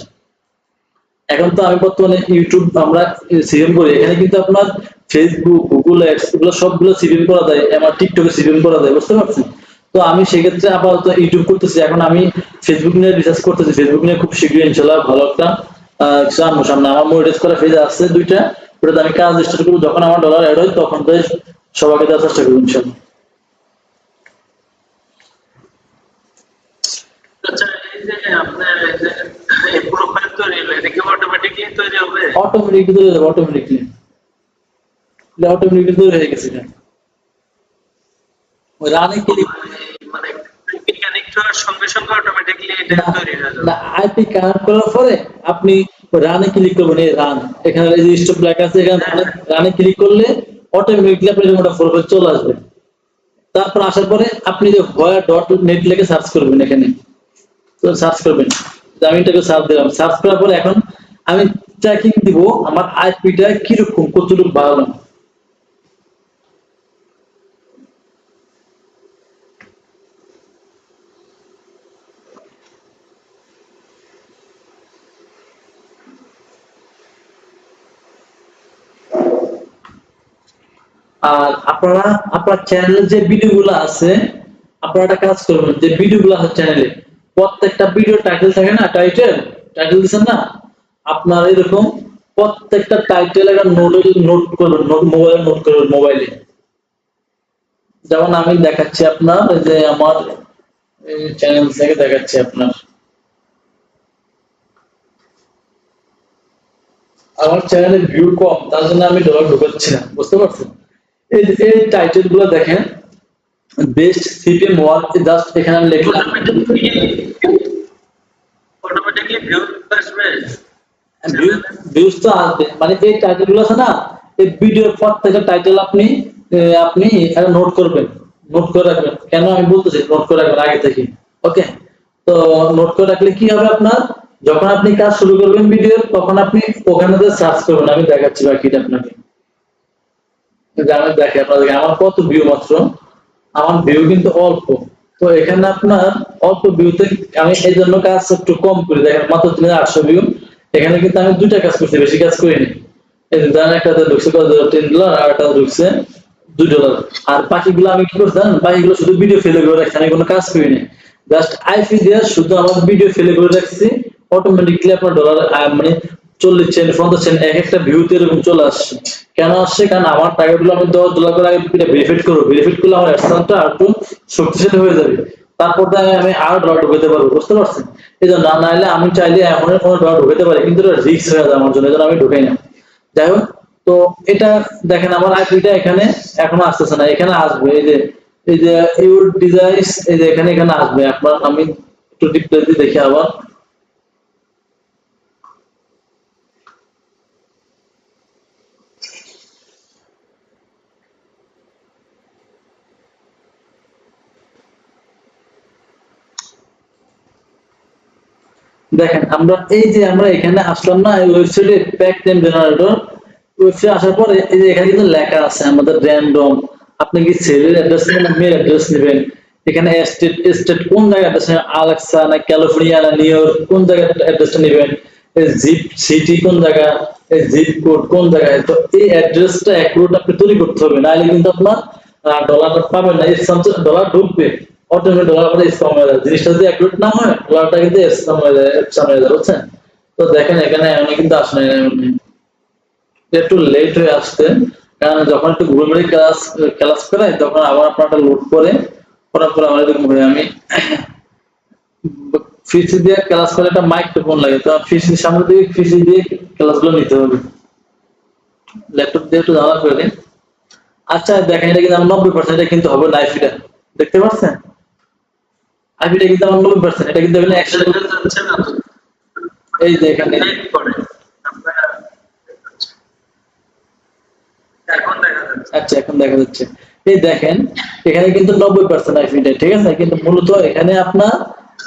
এখন তো আমি বর্তমানে ইউটিউব আমরা সিরিয়াল করি, এখানে কিন্তু আপনার ফেসবুক গুগল অ্যাডস এগুলো সবগুলো সিরিয়াল করা যায়, আমার টিকটকে সিরিয়াল করা যায়, বুঝতে পারছেন? তো আমি সেক্ষেত্রে আপাতত ইউটিউব করতেছি, এখন আমি ফেসবুক নিয়ে রিসার্চ করতেছি। ফেসবুক নিয়ে খুব শীঘ্রই ইনশাল্লাহ ভালো একটা সামনে আমার মনিটাইজ করা পেজ আছে দুইটা, ওটাতে আমি কাজ স্টার্ট করবো। যখন আমার ডলার অ্যাড হয় তখন তো সবাইকে দেওয়ার চেষ্টা করবো ইনশাল্লাহ। আচ্ছা এই যে আপনার এই প্রোফাইল তৈরি হলো, এটা কি অটোমেটিকলি তৈরি হবে? অটোমেটিকলি তৈরি হবে, অটোমেটিকলি তৈরি হয়ে গেছে। ওই রানে ক্লিক মানে আইপি কানেক্ট হওয়ার সঙ্গে সঙ্গে অটোমেটিকলি এটা তৈরি হয়ে যাবে। না, আইপি কানেক্ট করার পরে আপনি রানে ক্লিক করবেন। এই রান এখানে এই যে স্টপ ব্ল্যাক আছে, এখানে রানে ক্লিক করলে অটোমেটিকলি আপনার এরকম একটা প্রোফাইল চলে আসবে। তারপর আসার পরে আপনি যে ভয়া ডট নেট লিখে সার্চ করবেন, এখানে তো সার্চ করবেন। তো আমি এটাকে সার্চ দিলাম, সার্চ করার পরে এখন আমি ট্র্যাকিং দিব আমার আইপিটা কিরকম কতটুকু বাড়ালাম। আর আপনারা আপনার চ্যানেলে যে ভিডিওগুলো আছে, আপনারা একটা কাজ করবেন, যে ভিডিওগুলো আছে চ্যানেলে প্রত্যেকটা ভিডিও টাইটেল থাকে না, টাইটেল দিচ্ছেন না আপনার, এরকম প্রত্যেকটা টাইটেল একটা নোট করবেন, নোট করবেন মোবাইলে। যেমন আমি দেখাচ্ছি আপনার যে আমার চ্যানেল থেকে দেখাচ্ছি আপনার, আমার চ্যানেলে ভিউ কম, তার জন্য আমি ডলার ঢুকাচ্ছি না, বুঝতে পারছেন? এই টাইটেল গুলো দেখেন, বেস্ট সিপিএম ওয়ার্ক, জাস্ট এখানে আমি লিখলাম অটোমেটিকলি ভিউ আসবে। ভিউজ তো আসবে, মানে এই টাইটেল গুলো আছে না, এই ভিডিওর পর থেকে টাইটেল আপনি আপনি একটা নোট করবেন, নোট করে রাখবেন। কেন আমি বলতেছি নোট করে রাখবেন আগে থেকে, ওকে? তো নোট করে রাখলে কি হবে, আপনার যখন আপনি কাজ শুরু করবেন ভিডিও, তখন আপনি ওখানে সার্চ করবেন। আমি দেখাচ্ছি বাকিটা আপনাকে, জানেন দেখে আপনাদেরকে আমার কত ভিউ, মাত্র আমার ভিউ কিন্তু অল্প। তো এখানে আপনার অল্প ভিউতে আমি এই জন্য কাজ একটু কম করি, দেখেন মাত্র 3800 ভিউ। এখানে কিন্তু আমি দুইটা কাজ করছি, বেশি কাজ করিনি। এই যে জানেন একটাতে ঢুকছে $10 আর একটা ঢুকছে $2। আর বাকিগুলো আমি কি করছি জানেন, বাকিগুলো শুধু ভিডিও ফেলে করে রাখছি, আমি কোনো কাজ করিনি। জাস্ট আইপি দিয়ে শুধু আমার ভিডিও ফেলে করে রাখছি, অটোমেটিকলি আপনার ডলার মানে 40 সেন্ট 50 সেন্ট এক একটা ভিউতে এরকম চলে আসছে। কেন আসছে? কারণ আমার টাকাগুলো আমি $10 করে আগে ভেরিফাইড করবো, ভেরিফাইড করলে আমার অ্যাডসেন্সটা আর একটু শক্তিশালী হয়ে যাবে। তারপর থেকে আমি আরো ডলার ঢুকাতে পারবো, বুঝতে পারছেন? এই জন্য না হলে আমি চাইলে এখন কোনো ডলার ঢুকাতে পারি, কিন্তু এটা রিস্ক হয়ে যায় আমার জন্য, এই জন্য আমি ঢুকাই না। যাই হোক, তো এটা দেখেন আমার আইপিটা এখানে এখনো আসতেছে না, এখানে আসবে। এই যে ইউর ডিভাইস, এই যে এখানে আসবে আপনার। আমি একটু ডিসপ্লে দিয়ে দেখি আবার। দেখেন আমরা এই যে আমরা এখানে আসলাম না, এই ওয়েবসাইটে প্যাক নেম জেনারেটর, ওয়েবসাইটে আসার পরে এই যে এখানে কিন্তু লেখা আছে আমাদের র্যান্ডম, আপনি কি সেলের অ্যাড্রেস নেবেন না মেল অ্যাড্রেস নেবেন। এখানে স্টেট কোন জায়গায় অ্যাড্রেস নেবেন, আলেক্সা না ক্যালিফোর্নিয়া না নিউ ইয়র্ক, কোন জায়গায় অ্যাড্রেসটা নেবেন, এই জিপ সিটি কোন জায়গা, এই জিপ কোড কোন জায়গায়। তো এই অ্যাড্রেসটা অ্যাকুরেট আপনি তৈরি করতে হবে, নাহলে কিন্তু আপনার ডলারটা পাবেন না। এই ডলার ঢুকবে অটোমেটিক, ডলার পরে স্প্যাম হয়ে যায়। জিনিসটা যদি অ্যাকুরেট না হয়, ডলারটা কিন্তু স্প্যাম হয়ে যায়, বুঝছেন? তো দেখেন এখানে এমনি কিন্তু আসে না, একটু লেট হয়ে আসতে, কারণ যখন একটু গুগল মিটে ক্লাস করাই তখন আবার আপনারটা লোড করে করার পরে আমার এরকম হয়। আমি ফিসি দিয়ে ক্লাস করে একটা মাইক্রোফোন লাগে, তো ফিসির সামনে দিয়ে ফিসি দিয়ে ক্লাসগুলো নিতে হবে, ল্যাপটপ দিয়ে একটু ঝামেলা করে দিন। আচ্ছা দেখেন, এটা কিন্তু আমার 90%, এটা কিন্তু হবে না আইপিটা, দেখতে পাচ্ছেন? আইপিটা কিন্তু আমার 90%, এটা কিন্তু এখানে 100 যাচ্ছে না তো, এই যে এখানে পরে আপনারা এখন দেখা যাচ্ছে। আচ্ছা এখন দেখা যাচ্ছে, এই দেখেন এখানে কিন্তু 90% আইপিটা, ঠিক আছে? কিন্তু মূলত এখানে আপনার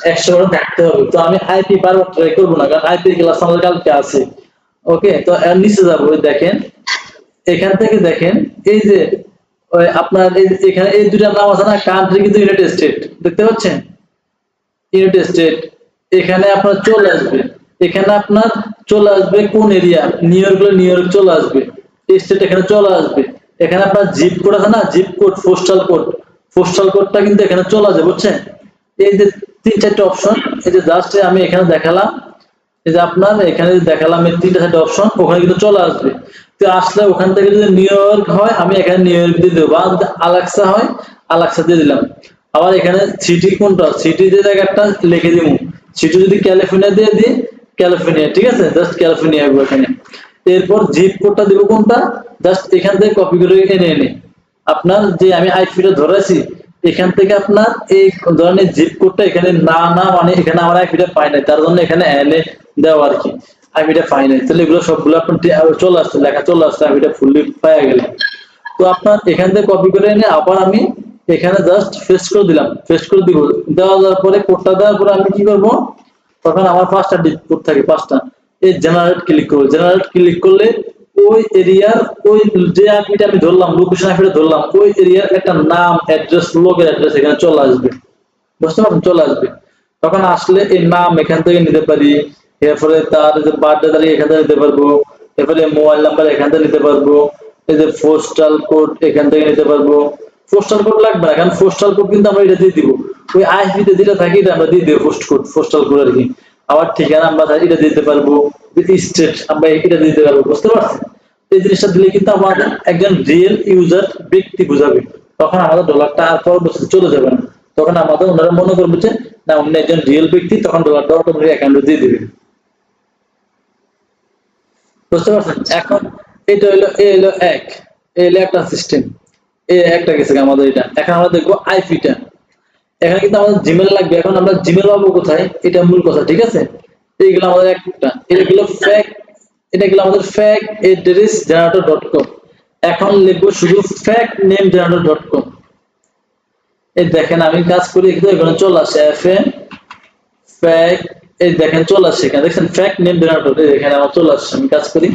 100 করে থাকতে হবে। তো আমি আইপি বারবার ট্রাই করবো না, কারণ আইপি ক্লাস আমাদের কালকে আছে, ওকে? তো এর নিচে যাবো, দেখেন এখান থেকে দেখেন এই যে আপনার এখানে এই দুটা নাম আছে না, কান্ট্রি কিন্তু ইউনাইটেড স্টেট, দেখতে পাচ্ছেন? United state. এখানে আপনার চলে আসবে, এখানে আপনার চলে আসবে কোন এরিয়া, নিউ ইয়র্ক হলে নিউ ইয়র্ক চলে আসবে, স্টেট এখানে চলে আসবে। এখানে আপনার জিপ কোড আছে না, জিপ কোড, পোস্টাল কোডটা কিন্তু এখানে চলে আসবে, বুঝছেন? এই যে 3-4টা অপশন, এই যে জাস্ট আমি এখানে দেখালাম, এই যে আপনার এখানে দেখালাম এই 3-4টা অপশন, ওখানে কিন্তু চলে আসবে। তো আসলে ওখান থেকে যদি নিউ ইয়র্ক হয়, আমি এখানে নিউ ইয়র্ক দিয়ে দেবো, বা যদি আলেক্সা হয় আলেক্সা দিয়ে দিলাম। আবার এখানে সিটি কোনটা, সিটি যে জায়গাটা লিখে দিব, সিটি যদি ক্যালিফোর্নিয়া দিয়ে দিই, ক্যালিফোর্নিয়া, ঠিক আছে? জাস্ট ক্যালিফোর্নিয়া হবে এখানে। এরপর জিপ কোডটা দিব কোনটা, জাস্ট এখান থেকে কপি করে এনে আপনার যে আমি আইপিটা ধরেছি, এখান থেকে আপনার এই ধরনের জিপ কোডটা এখানে না মানে এখানে আমার আইপিটা পাই নাই, তার জন্য এখানে এনে দেওয়া আর কি, আইপিটা পাই নাই। তাহলে এগুলো সবগুলো আপনার চলে আসছে, লেখা চলে আসছে, আইপিটা ফুললি পাওয়া গেল। তো আপনার এখান থেকে কপি করে এনে আবার আমি এখানে জাস্ট পেস্ট করে দিলাম, পেস্ট করে দিব। দেওয়ার পরে কোডটা দেওয়ার পরে আমি কি করব, তখন আমার 5টা কোড থাকে, 5টা। এই জেনারেট ক্লিক করব, জেনারেট ক্লিক করলে ওই এরিয়ার ওই যে আইপিটা আমি ধরলাম, লোকেশন আইপিটা ধরলাম, ওই এরিয়ার একটা নাম, অ্যাড্রেস, লোকের অ্যাড্রেস এখানে চলে আসবে, বুঝতে পারছেন? চলে আসবে। তখন আসলে এই নাম এখান থেকে নিতে পারি, এরপরে তার যে বার্থডে তারিখ এখান থেকে নিতে পারবো, এরপরে মোবাইল নাম্বার এখান থেকে নিতে পারবো, এই যে পোস্টাল কোড এখান থেকে নিতে পারবো। পোস্টাল কোড লাগবে না, কারণ পোস্টাল কোড কিন্তু আমরা এটা দিয়ে দিব, ওই আইপিতে যেটা থাকে এটা আমরা দিয়ে দেবো পোস্টাল কোড আর কি। আবার ঠিকানা আমরা এটা দিতে পারবো, স্টেট আমরা এটা দিতে পারবো, বুঝতে পারছেন? এই জিনিসটা দিলে কিন্তু আমাদের একজন রিয়েল ইউজার ব্যক্তি বুঝাবে, তখন আমাদের ডলারটা আর পরবর্তীতে চলে যাবে না। তখন আমাদের ওনারা মনে করবে যে না উনি একজন রিয়েল ব্যক্তি, তখন ডলারটা অটোমেটিক অ্যাকাউন্টে দিয়ে দিবে। বুঝতে পারছেন? এখন এটা হলো এক, এই হলো একটা সিস্টেম, একটা গেছে আমাদের এটা। এখন আমরা দেখবো আইপিটা। এখানে কিন্তু আমাদের জিমেল লাগবে। এখন আমরা জিমেল পাবো কোথায়, এটা মূল কথা, ঠিক আছে? এইগুলো আমাদের একটা, এগুলো ফেক, এটা গেলো আমাদের fake address generator.com। এখন লিখবো শুধু fake name generator.com। এই দেখেন আমি কাজ করি, এখানে চলে আসে fn fake, এই দেখেন চলে আসছে, এখানে দেখছেন fake name generator, এই এখানে আমার চলে আসছে, আমি কাজ করি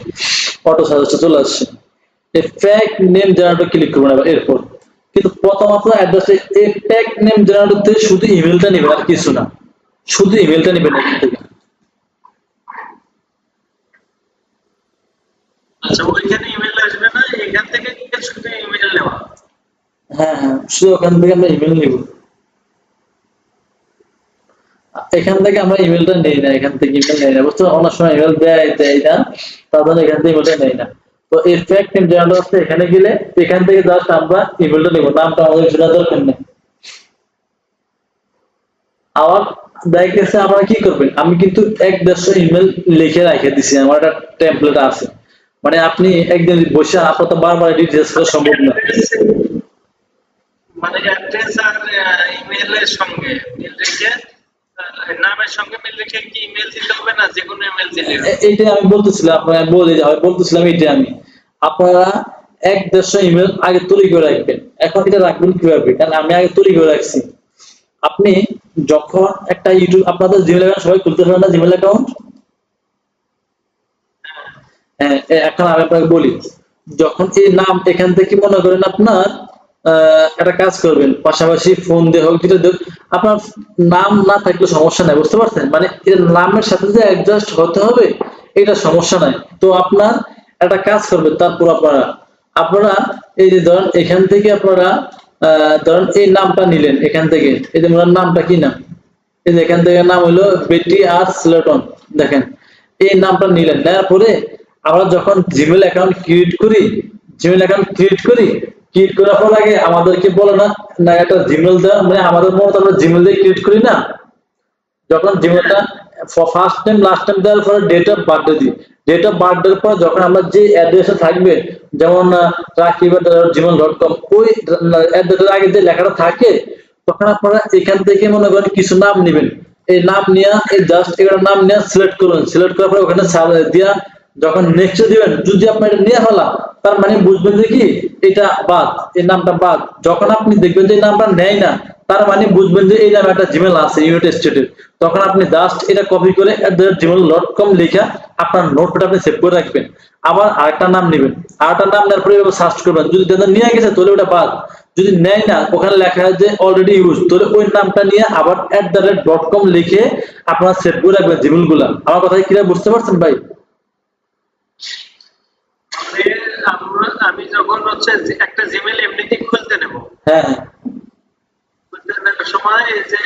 অটো সাজেস্ট চলে আসছে। এই fake name generator ক্লিক করবেন আবার এরপর। কিন্তু প্রথমত অ্যাড্রেসে এই fake name generator থেকে শুধু ইমেলটা নেবেন আর কিছু না, শুধু ইমেলটা নেবেন এখান থেকে। আচ্ছা, ওইখানে ইমেল আসবে না, এখান থেকে শুধু ইমেল নেওয়া? হ্যাঁ হ্যাঁ, শুধু ওখান থেকে আমরা ইমেল নিব। এখান থেকে আমরা ইমেলটা নেই না, এখান থেকে ইমেল নেই না, বুঝছো? অনেক সময় ইমেল দেয় না, তার এখান থেকে ইমেলটা নেই না। তো এই ফেক নেম জেনারেটর আছে, এখানে গেলে এখান থেকে জাস্ট আমরা ইমেলটা নেব, নামটা আমাদের শোনা দরকার নেই। আবার দেখেছে আপনারা কি করবেন, আমি কিন্তু 1-150 ইমেল লিখে রেখে দিছি, আমার একটা টেমপ্লেট আছে। মানে আপনি একদিন বসে আপনার তো বারবার ডিটেইলস করা সম্ভব না। মানে অ্যাড্রেস আর ইমেলের সঙ্গে মিল রেখে, নামের সঙ্গে মিল রেখে কি ইমেল দিতে হবে, না যে কোনো ইমেল দিলে হবে? এইটা আমি বলতেছিলাম, আপনারা বলতেছিলাম এইটা আমি, আপনারা 1-150 ইমেল আগে তৈরি করে রাখবেন। এখন এটা রাখবেন কিভাবে, কারণ আমি আগে তৈরি করে রাখছি। আপনি যখন একটা ইউটিউব, আপনাদের জিমেল অ্যাকাউন্ট সবাই খুলতে পারেন না জিমেল অ্যাকাউন্ট? হ্যাঁ, এখন আমি আপনাকে বলি, যখন এই নাম এখান থেকে মনে করেন আপনার একটা কাজ করবেন, পাশাপাশি ফোন দিয়ে হোক, যেটা হোক, আপনার নাম না থাকলে সমস্যা নাই, বুঝতে পারছেন? মানে এর নামের সাথে যে অ্যাডজাস্ট হতে হবে এটা সমস্যা নাই। তো আপনার একটা কাজ করবেন, তারপর আপনারা আপনারা এই যে ধরেন এখান থেকে আপনারা ধরেন এই নামটা নিলেন এখান থেকে, এই যে ওনার নামটা কি নাম, এই যে এখান থেকে নাম হলো বেটি আর স্লেটন, দেখেন এই নামটা নিলেন, নেওয়ার পরে আমরা যখন জিমেল অ্যাকাউন্ট ক্রিয়েট করি, ক্রিয়েট করার পর আগে আমাদেরকে বলে না, না একটা জিমেল দেওয়া, মানে আমাদের মতো আমরা জিমেল দিয়ে ক্রিয়েট করি না, যখন জিমেলটা ফার্স্ট নেম লাস্ট নেম দেওয়ার পরে ডেট অফ বার্থডে দিই, ডেট অফ বার্থডের পর যখন আমরা যে অ্যাড্রেসে থাকবে, যেমন rakiba.gmail.com, ওই অ্যাড্রেসের আগে যে লেখাটা থাকে, তখন আপনারা এখান থেকে মনে করেন কিছু নাম নেবেন, এই নাম নিয়ে এই জাস্ট এখানে নাম নিয়ে সিলেক্ট করবেন, সিলেক্ট করার পরে ওখানে দিয়া যখন নেক্সট দিবেন, যদি আপনি এটা নিয়ে ফেলা, তার মানে বুঝবেন যে কি এটা বাদ, এই নামটা বাদ। যখন আপনি দেখবেন যে এই নামটা নেয় না, তার মানে বুঝবেন যে এই নামে একটা জিমেল আছে ইউনাইটেড স্টেটের, তখন আপনি জাস্ট এটা কপি করে @gmail.com লিখা আপনার নোটপ্যাড আপনি সেভ করে রাখবেন। আবার আরেকটা নাম নেবেন, আরেকটা নাম নেওয়ার পরে সার্চ করবেন, যদি নিয়ে গেছে তাহলে ওটা বাদ, যদি নেয় না ওখানে লেখা আছে যে অলরেডি ইউজ, তাহলে ওই নামটা নিয়ে আবার @.com লিখে আপনারা সেভ করে রাখবেন জিমেল গুলা। আমার কথা কি বুঝতে পারছেন ভাই? আমি যখন হচ্ছে একটা জিমেল এমনিতে খুলতে নেব, হ্যাঁ হ্যাঁ খুলতে নেওয়ার সময় এই যে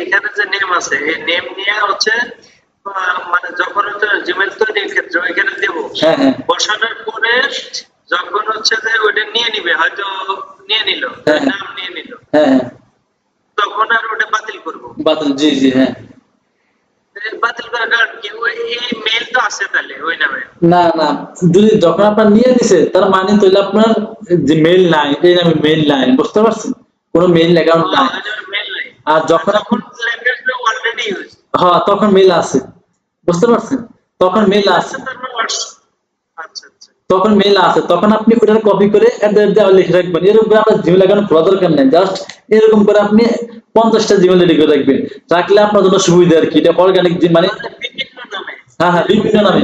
এখানে যে নেম আছে, এই নেম নিয়ে হচ্ছে মানে যখন হচ্ছে জিমেল তৈরির ক্ষেত্রে এখানে দেব, হ্যাঁ হ্যাঁ বসানোর পরে যখন হচ্ছে যে ওইটা নিয়ে নিবে, হয়তো নিয়ে নিল, হ্যাঁ নাম নিয়ে নিল, হ্যাঁ হ্যাঁ তখন আর ওটা বাতিল করব। বাতিল, জি জি হ্যাঁ। বাতিল করার কারণ কি, ওই এই মেল তো আছে তাহলে ওই নামে? না না, যদি যখন আপনার নিয়ে নিছে তার মানে তাহলে আপনার যে মেইল নাই, এই নামে মেইল নাই, বুঝতে পারছেন? কোনো মেইল অ্যাকাউন্ট নাই। মেল নাই, আর যখন যখন অলরেডি ইউজ, হ্যাঁ তখন মেইল আছে, বুঝতে পারছেন? তখন মেইল আছে, আচ্ছা আচ্ছা, তখন মেইল আছে, তখন আপনি ওটার কপি করে অ্যাড্রেস দেওয়া লিখে রাখবেন। এরকম করে আপনার জিমেল অ্যাকাউন্ট খোলা দরকার নেই, জাস্ট এরকম করে আপনি 50টা জিমেল রেডি করে রাখবেন, রাখলে আপনার জন্য সুবিধা আর কি। এটা অর্গানিক মানে বিভিন্ন নামে, হ্যাঁ হ্যাঁ বিভিন্ন নামে,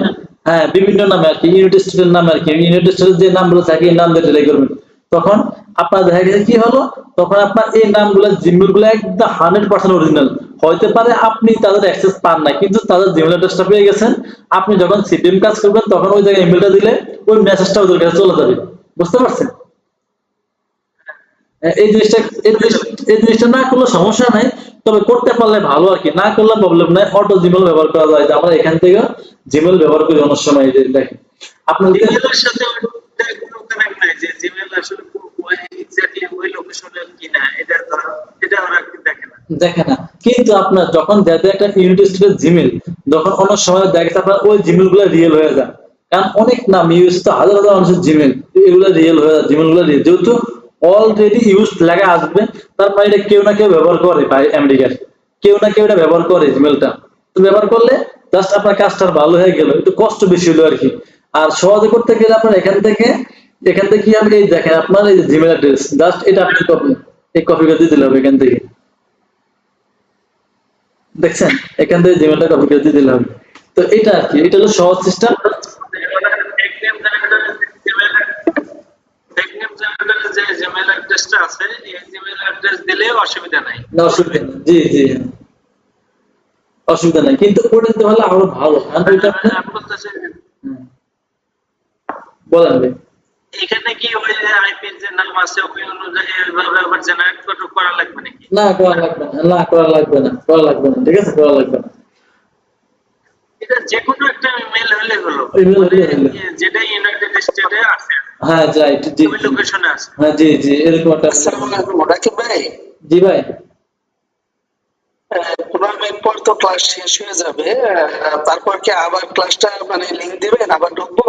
হ্যাঁ বিভিন্ন নামে আর কি, ইউনাইটেড স্টেটের নামে আর কি, ইউনাইটেড স্টেটের যে নামগুলো থাকে এই নাম দিয়ে ডিলে করবেন। তখন আপনার দেখা গেছে কি হলো, তখন আপনার এই নামগুলো জিমেল গুলো একদম 100% অরিজিনাল হইতে পারে, আপনি তাদের অ্যাক্সেস পান না, কিন্তু তাদের জিমেল অ্যাড্রেসটা পেয়ে গেছেন। আপনি যখন সিপিএম কাজ করবেন তখন ওই জায়গায় ইমেলটা দিলে ওই মেসেজটা ওদের কাছে চলে যাবে, বুঝতে পারছেন? এই জিনিসটা এই জিনিসটা না করলে সমস্যা নাই, তবে করতে পারলে ভালো আর কি, না করলে প্রবলেম নাই। অটো জিমেল ব্যবহার করা যায়, আমরা এখান থেকে জিমেল ব্যবহার করি অনেক সময়। এই যে দেখেন আপনার জিমেলের সাথে কোনো কানেক্ট নাই যে জিমেল আসলে ওই এক্স্যাক্টলি ওই লোকেশনের কিনা, এটা ওরা দেখে না, দেখে না। কিন্তু আপনার যখন যাতে একটা ইউনিট স্টেটের জিমেল, যখন অনেক সময় দেখে আপনার ওই জিমেল গুলো রিয়েল হয়ে যায়, কারণ অনেক নাম ইউজ তো হাজার হাজার মানুষের জিমেল, এগুলো রিয়েল হয়ে যাচ্ছে, জিমেল গুলো real। যেহেতু অলরেডি ইউজ লেখা আসবে, তার মানে এটা কেউ না কেউ ব্যবহার করে ভাই, আমেরিকার কেউ না কেউ এটা ব্যবহার করে জিমেলটা। তো ব্যবহার করলে জাস্ট আপনার কাজটা ভালো হয়ে গেল, একটু কষ্ট বেশি হলো আর কি। আর সহজে করতে গেলে আপনার এখান থেকে কি হবে, এই দেখেন আপনার এই জিমেল অ্যাড্রেস, জাস্ট এটা আপনি কপি করে দিতে হবে এখান থেকে, দেখছেন, এখান থেকে জিমেলটা কপি করে দিতে হবে। তো এটা আর কি, এটা হলো সহজ সিস্টেম। যে জিমেল অ্যাড্রেসটা আছে এই জিমেল অ্যাড্রেস দিলে অসুবিধা নাই। না অসুবিধা নেই, জি জি অসুবিধা নেই, কিন্তু ওটা দিতে হলে আরো ভালো, কারণ ওইটা আপনি হুম, বলেন ভাই। এখানে কি ওই যে আইপির যে নাম আছে ওই অনুযায়ী এইভাবে আবার জেনারেট করা লাগবে নাকি? না করা লাগবে না, না করা লাগবে না, করা লাগবে না, ঠিক আছে, করা লাগবে না। এটা যে কোনো একটা মেল হলে হলো, Email হলে হলো। যেটা ইউনাইটেড স্টেটে আছে, হ্যাঁ যাই, জি ওই লোকেশনে আছে। হ্যাঁ জি জি, এরকম একটা। আসসালামু আলাইকুম রাকিব ভাই। জি ভাই। প্রোগ্রামের পর তো ক্লাস শেষ হয়ে যাবে, তারপর কি আবার ক্লাসটা মানে লিংক দিবেন, আবার ঢুকবো?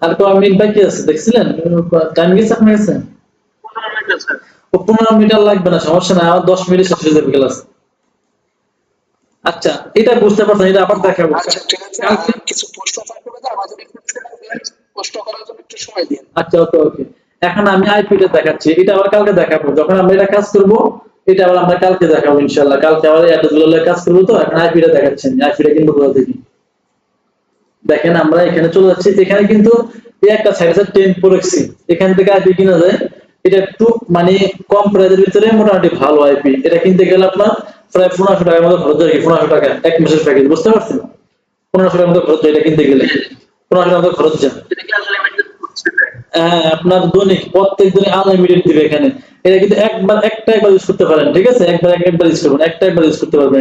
আর তো আমি বাকি আছে, দেখছিলেন টাইম গেছে আপনার কাছে? 15 মিনিট আছে। ও 15 মিনিট আর লাগবে না, সমস্যা নাই, আমার 10 মিনিট শেষ হয়ে যাবে ক্লাস। আচ্ছা এটা বুঝতে পারছেন, এটা আবার দেখাবো। আচ্ছা ঠিক আছে, আর কিছু প্রশ্ন থাকবে তো আমাদের একটু প্রশ্ন করার জন্য একটু সময় দিন। আচ্ছা ওকে ওকে, এখন আমি আইপিটা দেখাচ্ছি, এটা আবার কালকে দেখাবো, যখন আমরা এটা কাজ করব, এটা আবার আমরা কালকে দেখাবো ইনশাআল্লাহ। কালকে আবার এতগুলো কাজ করবো, তো এখন আইপিটা দেখাচ্ছি, আইপিটা কিন্তু কোথা থেকে দেখেন, আমরা এখানে চলে যাচ্ছি, এখানে কিন্তু এই একটা সাইড আছে 10 প্রক্সি, এখান থেকে আইপি কিনা যায়। এটা একটু মানে কম প্রাইসের ভিতরে মোটামুটি ভালো আইপি, এটা কিনতে গেলে আপনার প্রায় 1500 টাকার মতো খরচ হয়, 1500 টাকা এক মাসের প্যাকেজ, বুঝতে পারছেন? 1500 টাকার মতো খরচ হয় এটা কিনতে গেলে, 1500 টাকার মতো খরচ যায়। এটা কি আনলিমিটেড করছে? হ্যাঁ আপনার দৈনিক প্রত্যেক দিনে আনলিমিটেড দিবে এখানে। এটা কিন্তু একবার ইউজ করতে পারেন, ঠিক আছে, একবার ইউজ করবেন, একবার ইউজ করতে পারবেন,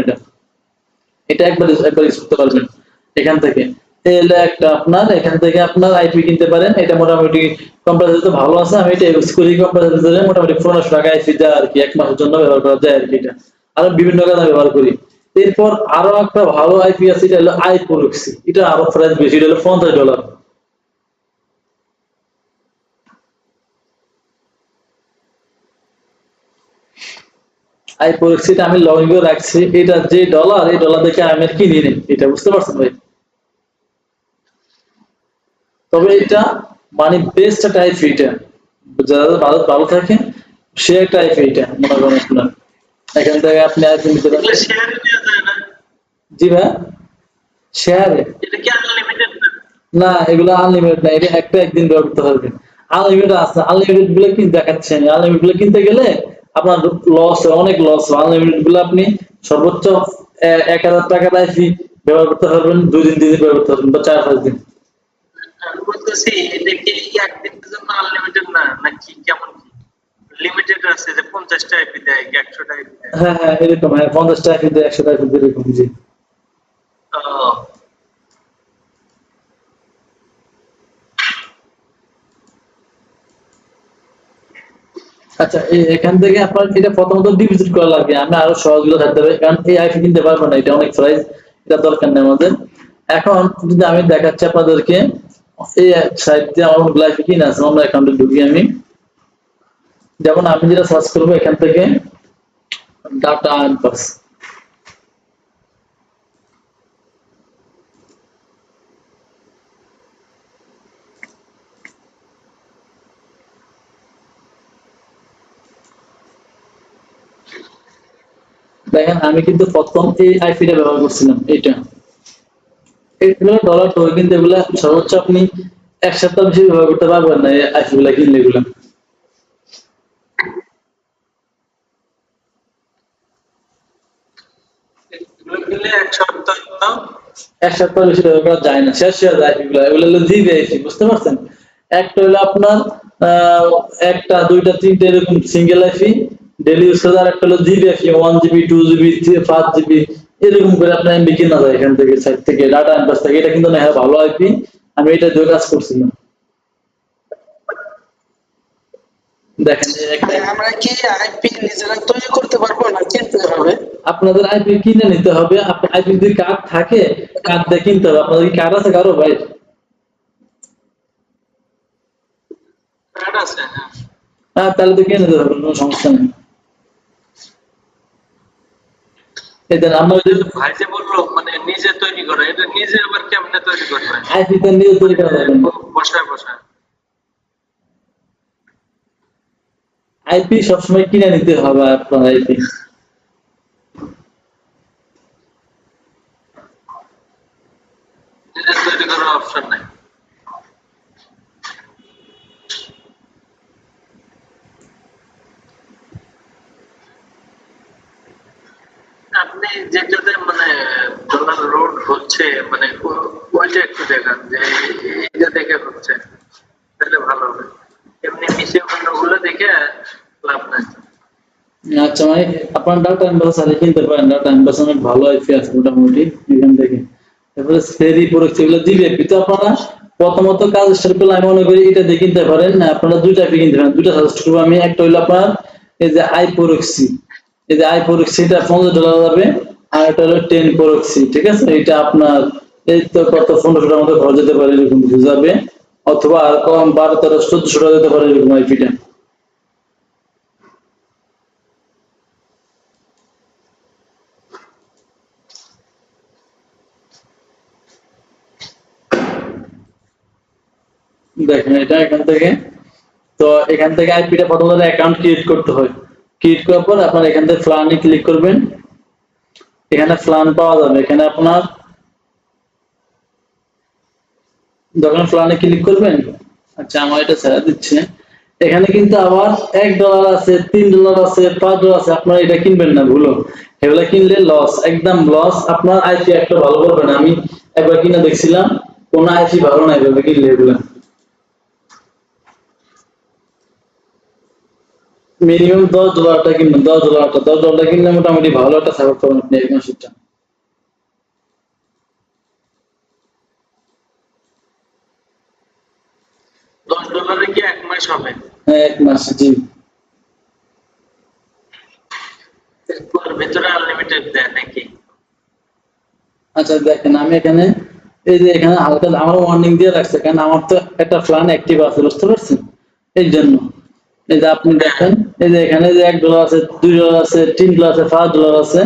এটা একবার ইউজ করতে পারবেন এখান থেকে। তাহলে একটা আপনার এখান থেকে আপনার আইপি কিনতে পারেন, এটা মোটামুটি কম্প্রেসার তো ভালো আছে, আমি এটা ইউজ করি, কম্প্রেসার ধরে মোটামুটি 1500 টাকা আইপি যায় আর কি, এক মাসের জন্য ব্যবহার করা যায় আর কি। এটা আরো বিভিন্ন কাজে ব্যবহার করি। এরপর আরো একটা ভালো আইপি আছে, এটা হলো আইপোরক্সি, এটা আরো প্রাইস বেশি, এটা হলো $50। আইপোরক্সিটা আমি লগ ইন করে রাখছি, এটা যে ডলার, এই ডলার দেখে আমি আর কিনি নি, এটা বুঝতে পারছেন ভাই? তবে এটা মানে বেস্ট একটা আইপি, এটা যারা ভালো থাকে সে একটা আইপি, এটা মনে করেন আপনার এখান থেকে আপনি আইপি নিতে এগুলো পারেন। শেয়ারে দেওয়া যায় না? জি ভাই, শেয়ারে এটা কি আনলিমিটেড না? না, এগুলো আনলিমিটেড না, এটা একদিন ব্যবহার করতে পারবেন। আনলিমিটেড আছে, আনলিমিটেড গুলো কিনতে দেখাচ্ছেন, আনলিমিটেড গুলো কিনতে গেলে আপনার লস, অনেক লস। আনলিমিটেড গুলো আপনি সর্বোচ্চ 1000 টাকার আইপি ব্যবহার করতে পারবেন, 2 দিন 3 দিন ব্যবহার করতে পারবেন, বা 4-5 দিন। আমি বলতেছি এটা কি একদিনের জন্য আনলিমিটেড না, নাকি কেমন কি লিমিটেড আছে যে 50 টা আইপি দেয়, 100 টা আইপি দেয়? হ্যাঁ হ্যাঁ এরকম, হ্যাঁ 50 টাকা কিন্তু 100 টাকা কিন্তু এরকম, জি। ও, আচ্ছা এখান থেকে আপনার এটা প্রথমত ডিপোজিট করা লাগবে, আমি আরো সহজগুলো থাকতে হবে, কারণ এই আইপি কিনতে পারবো না, এটা অনেক প্রাইস, এটা দরকার নেই আমাদের। এখন যদি আমি দেখাচ্ছি আপনাদেরকে, এই সাইট দিয়ে আমার অনেকগুলো আইপি কিনে আছে, আমরা অ্যাকাউন্টে ঢুকি আমি, যেমন আমি যেটা সার্চ করবো এখান থেকে ডাটা আনবক্স, দেখেন আমি কিন্তু প্রথম এই আইপিটা ব্যবহার করছিলাম, এগুলো ডলার তো, কিন্তু এগুলা সর্বোচ্চ আপনি 1 সপ্তাহ বেশি ব্যবহার করতে পারবেন না, এই আইপি গুলা কিনলে, এগুলা এগুলো কিনলে 1 সপ্তাহ 1 সপ্তাহ বেশি ব্যবহার করা যায় না, শেষ হয়ে যায় আইপি গুলা, এগুলো হলো জিবি আইপি, বুঝতে পারছেন? একটা হলো আপনার একটা দুইটা তিনটা এরকম সিঙ্গেল আইপি ডেলি ইউজ করা, আর একটা হলো GB IP, 1 GB 2 GB 5 GB এরকম করে আপনার এমবি কেনা যায় এখান থেকে, সাইট থেকে ডাটা আনবক্স থেকে। এটা কিন্তু না ভালো আইপি, আমি এটা দিয়ে কাজ করছিলাম। দেখেন আমরা কি আইপি নিজেরা তৈরি করতে পারবো না কিনতে হবে? আপনাদের আইপি কিনে নিতে হবে, আপনার আইপি যদি কার্ড থাকে কার্ড দিয়ে কিনতে হবে। আপনাদের কি কার্ড আছে কারো ভাই? প্যাড আছে, হ্যাঁ। তাহলে তো কিনে নিতে পারবেন, কোনো সমস্যা নেই। এটা আমরা ভাই যে বললো মানে নিজে তৈরি করে, এটা নিজে আবার কেমনে তৈরি করবে? আইপি তো নিজে তৈরি করা যাবে না। বসায় বসায় আইপি সবসময় কিনে নিতে হবে আপনার আইপি। নিজে তৈরি করার অপশন নাই। আপনি যেটাতে মানে ডলার লোড হচ্ছে মানে ওইটা একটু দেখান যে এইটা দেখে হচ্ছে, তাহলে ভালো হবে। এমনি মিশে অন্যগুলো দেখে লাভ নাই। আচ্ছা, মানে আপনার ডাটা এমবাস আগে কিনতে পারেন, ডাটা এমবাস অনেক ভালো আইপি আছে মোটামুটি এখান থেকে। তারপরে সেরি প্রোডাক্ট এগুলো দিবে, কিন্তু আপনারা প্রথমত কাজ স্টার্ট করলে আমি মনে করি এটা দিয়ে কিনতে পারেন। আপনারা দুইটা আইপি কিনতে পারেন, দুইটা সাজেস্ট করবো আমি। একটা হইলো আপনার এই যে আই প্রক্সি, এই যে আই প্রক্সি, এটা $15 যাবে। আর এটা হলো 10 প্রক্সি, ঠিক আছে? এটা আপনার এই তো কত 1500টার মতো খরচ যেতে পারে, এরকম কিছু যাবে। অথবা আর কম 1200-1400 যেতে পারে এরকম আইপিটা। দেখেন এটা এখান থেকে, তো এখান থেকে আইপিটা প্রথমত অ্যাকাউন্ট ক্রিয়েট করতে হয়। ক্রিয়েট করার পর আপনার এখান থেকে ফ্লানে ক্লিক করবেন। এখানে ফ্লান পাওয়া যাবে। এখানে আপনার যখন ফ্লানে ক্লিক করবেন, আচ্ছা আমার এটা ছেড়ে দিচ্ছে। এখানে কিন্তু আবার $1 আছে, $3 আছে, $5 আছে। আপনারা এটা কিনবেন না, ভুলো। এগুলা কিনলে লস, একদম লস। আপনার আইপি একটা ভালো করবে না। আমি একবার কিনে দেখছিলাম, কোন আইপি ভালো না এভাবে কিনলে। এগুলা মিনিমাম $10 কিনবেন, $10 কিনলে মোটামুটি ভালো একটা সাপোর্ট পাবেন আপনি এক মাসেরটা। $10 কি 1 মাস হবে? হ্যাঁ, এক মাস, জি। এরপর ভিতরে আনলিমিটেড দেয় নাকি? আচ্ছা দেখেন, আমি এখানে এই যে এখানে হালকা আমার ওয়ার্নিং দিয়ে রাখছে, কারণ আমার তো একটা প্ল্যান অ্যাক্টিভ আছে, বুঝতে পারছেন? এই জন্য এই যে আপনি দেখেন, এই যে এখানে যে $1 আছে, $2 আছে, $3 আছে, $5 আছে।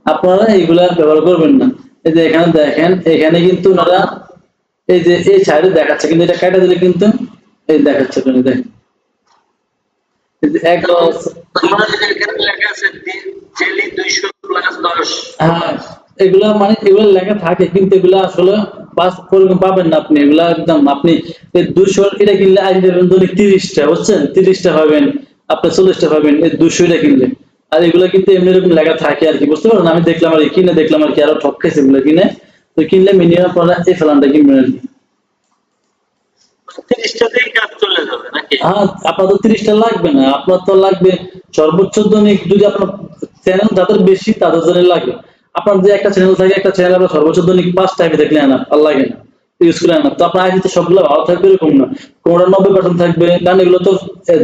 আপনারা এইগুলা ব্যবহার করবেন না। এই যে এখানে দেখেন, এখানে কিন্তু ওনারা এই যে এই সাইডে দেখাচ্ছে, কিন্তু এটা কাটা দিলে কিন্তু এই দেখাচ্ছে আপনি দেখেন, এই যে $1 আছে। আমাদের এখানে লেখা আছে ডেইলি 200 প্লাস 10। হ্যাঁ, এগুলা মানে এগুলা লেখা থাকে, কিন্তু এগুলা আসলে বাস ওরকম পাবেন না আপনি। এগুলা একদম আপনি এই 200 এটা কিনলে আজ দেবেন দৈনিক 30টা, বুঝছেন? 30টা পাবেন, আপনি 40টা পাবেন এই 200 এটা কিনলে। আর এগুলা কিন্তু এমনি এরকম লেখা থাকে আর কি, বুঝতে পারেন? আমি দেখলাম আর কি, কিনে দেখলাম আর কি, আরো ঠক খাইছে এগুলো কিনে। তো কিনলে মিনিমাম আপনারা এই ফেলানটা কিনবেন আর কি। 30টাতেই কাজ চলে যাবে নাকি? হ্যাঁ, আপনার তো 30টা লাগবে না, আপনার তো লাগবে সর্বোচ্চ দৈনিক। যদি আপনার চ্যানেল যাদের বেশি তাদের জন্য লাগে। আপনার যে একটা চ্যানেল থাকে, একটা চ্যানেল আপনার সর্বোচ্চ দৈনিক 5টা আইপি দেখলে আনা আর লাগে না, ইউজ করে আনা। তো আপনার আইপি তো সবগুলো ভালো থাকবে এরকম না, কোনটা 90% থাকবে। কারণ এগুলো তো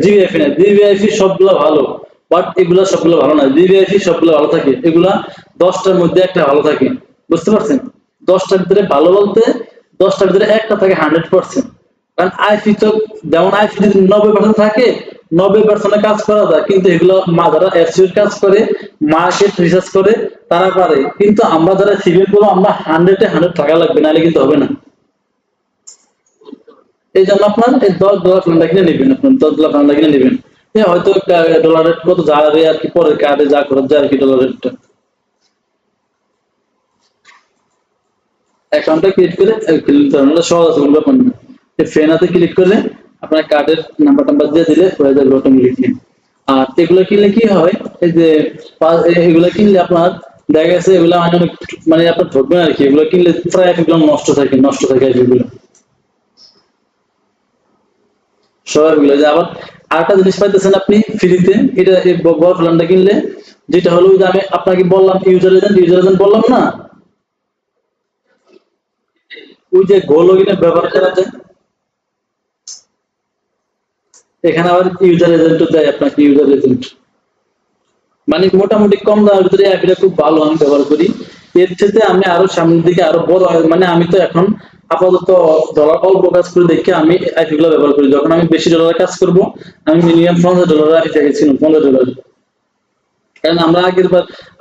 জিবিআইপি না, জিবিআইপি সবগুলো ভালো, বাট এগুলা সবগুলো ভালো না। জিবিআইপি সবগুলো ভালো থাকে, এগুলা 10টার মধ্যে একটা ভালো থাকে, বুঝতে পারছেন? 10টার ভিতরে ভালো বলতে 10টার ভিতরে একটা থাকে 100%। কারণ আইপি তো যেমন আইপি যদি 90% থাকে, 90% কাজ করা যায়, কিন্তু এগুলো যারা এসইওর কাজ করে, মার্কেট রিসার্চ করে, তারা পারে। কিন্তু আমরা যারা সিভিল করবো, আমরা 100-100 থাকা লাগবে, নাহলে কিন্তু হবে না। এই জন্য আপনার এই $10 ফান্ডা কিনে নেবেন, আপনার $10 ফান্ডা কিনে নেবেন। হয়তো ডলার রেট কত যাবে আর কি, পরে কার্ডে যা খরচ যায় আর কি ডলার রেটটা। অ্যাকাউন্টটা ক্রিয়েট করে নিতে হবে, সহজ আছে, কোনো ব্যাপার না। ফেনাতে ক্লিক করে আপনার কার্ডের নাম্বার দিয়ে দিলে হয়ে যাবে অটোমেটিকলি। আর এগুলো কিনলে কি হয়, এই যে এগুলো কিনলে আপনার দেখা গেছে এগুলো মানে অনেক মানে আপনার ঠকবেন আর কি। এগুলো কিনলে প্রায় এগুলো নষ্ট থাকে এগুলো সবগুলো। যে আবার আরেকটা জিনিস পাইতেছেন আপনি ফ্রিতে, এটা এই বড় প্ল্যানটা কিনলে, যেটা হলো যে আমি আপনাকে বললাম ইউজার এজেন্ট বললাম না, ওই যে গো লগইনে ব্যবহার করা যায়। এখানে আবার ইউজার এজেন্টও দেয় আপনাকে, ইউজার এজেন্ট মানে মোটামুটি কম দামের ভিতরে অ্যাপটা খুব ভালো, আমি ব্যবহার করি। এর সাথে আমি আরো সামনের দিকে আরো বড় মানে আমি তো এখন আপাতত ডলার অল্প কাজ করে দেখে আমি আইপি গুলো ব্যবহার করি। যখন আমি বেশি ডলারের কাজ করব আমি মিনিমাম $50 আইপি রেখেছিলাম, $50। কারণ আমরা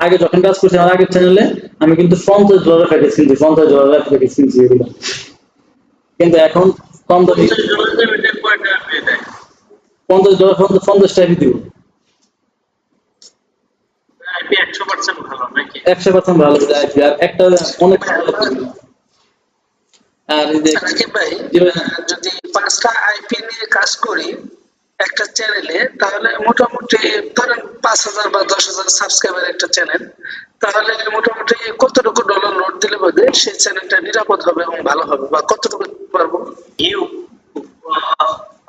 আগে যখন কাজ করছি আমার আগের চ্যানেলে আমি কিন্তু $50 প্যাকেজ কিনছি, $50 প্যাকেজ কিনছি এগুলো। কিন্তু এখন কম দামি $50 কয়টা পেয়ে দেয়? $50 50 টাকা দিব। আইপি 100% ভালো নাকি? 100% ভালো আইপি, আর একটা অনেক ভালো লাগবে। আর এই যে রাকিব ভাই, যদি 5টা আইপি নিয়ে কাজ করি একটা চ্যানেলে, তাহলে মোটামুটি ধরেন 5,000 বা 10,000 সাবস্ক্রাইবার একটা চ্যানেল, তাহলে মোটামুটি কতটুকু ডলার লোড দিলে বোধ হয় সেই চ্যানেলটা নিরাপদ হবে এবং ভালো হবে, বা কতটুকু পারবো? ভিউ,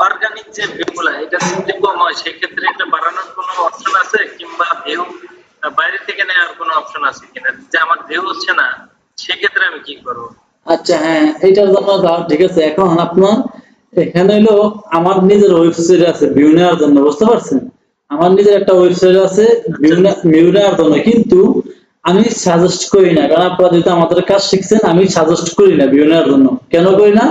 অর্গানিক যে ভিউ গুলা এটা যদি কম হয় সেক্ষেত্রে এটা বাড়ানোর কোনো অপশন আছে, কিংবা ভিউ বাইরে থেকে নেওয়ার কোনো অপশন আছে কিনা, যে আমার ভিউ হচ্ছে না সেক্ষেত্রে আমি কি করবো? আচ্ছা, হ্যাঁ এইটার জন্য ঠিক আছে। এখন আপনার এখানে হলো আমার নিজের ওয়েবসাইট আছে ভিউ নেওয়ার জন্য, বুঝতে পারছেন? আমার নিজের একটা ওয়েবসাইট আছে ভিউ নেওয়ার জন্য, কিন্তু আমি সাজেস্ট করি না। কারণ আপনারা যেহেতু আমাদের কাজ শিখছেন, আমি সাজেস্ট করি না ভিউ নেওয়ার জন্য। কেন করি না?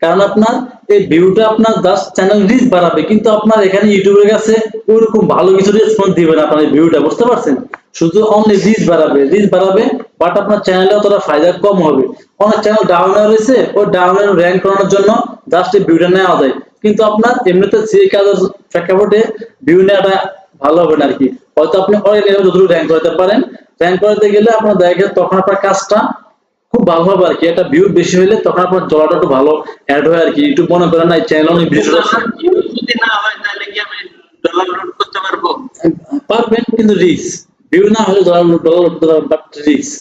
কারণ আপনার এই ভিউটা আপনার জাস্ট চ্যানেল রিচ বাড়াবে, কিন্তু আপনার এখানে ইউটিউবের কাছে ওইরকম ভালো কিছু রেসপন্স দিবে না আপনার ভিউটা, বুঝতে পারছেন? শুধু অনলি রিচ বাড়াবে, বাট আপনার চ্যানেলে অতটা ফায়দা কম হবে। অনেক চ্যানেল ডাউনে রয়েছে, ওই ডাউনের র্যাঙ্ক করানোর জন্য জাস্ট এই ভিউটা নেওয়া যায়, কিন্তু আপনার এমনিতে সেই কাজের প্রেক্ষাপটে ভিউ নেওয়াটা ভালো হবে না আর কি। হয়তো আপনি অনেক যতটুকু র্যাঙ্ক করতে পারেন, র্যাঙ্ক করতে গেলে আপনার দেখেন তখন আপনার কাজটা খুব ভালো হবে আর কি। একটা ভিউ বেশি হলে তখন আপনার জলাটা একটু ভালো অ্যাড হয় আর কি। ইউটিউব মনে করেন না, এই চ্যানেল অনেক ভিডিও ভিউ যদি না হয় তাহলে কি আমি ডলার লোড করতে পারবো? পারবেন, কিন্তু রিস্ক। ভিউ না হলে ডলার করতে পারবেন, বাট রিস্ক।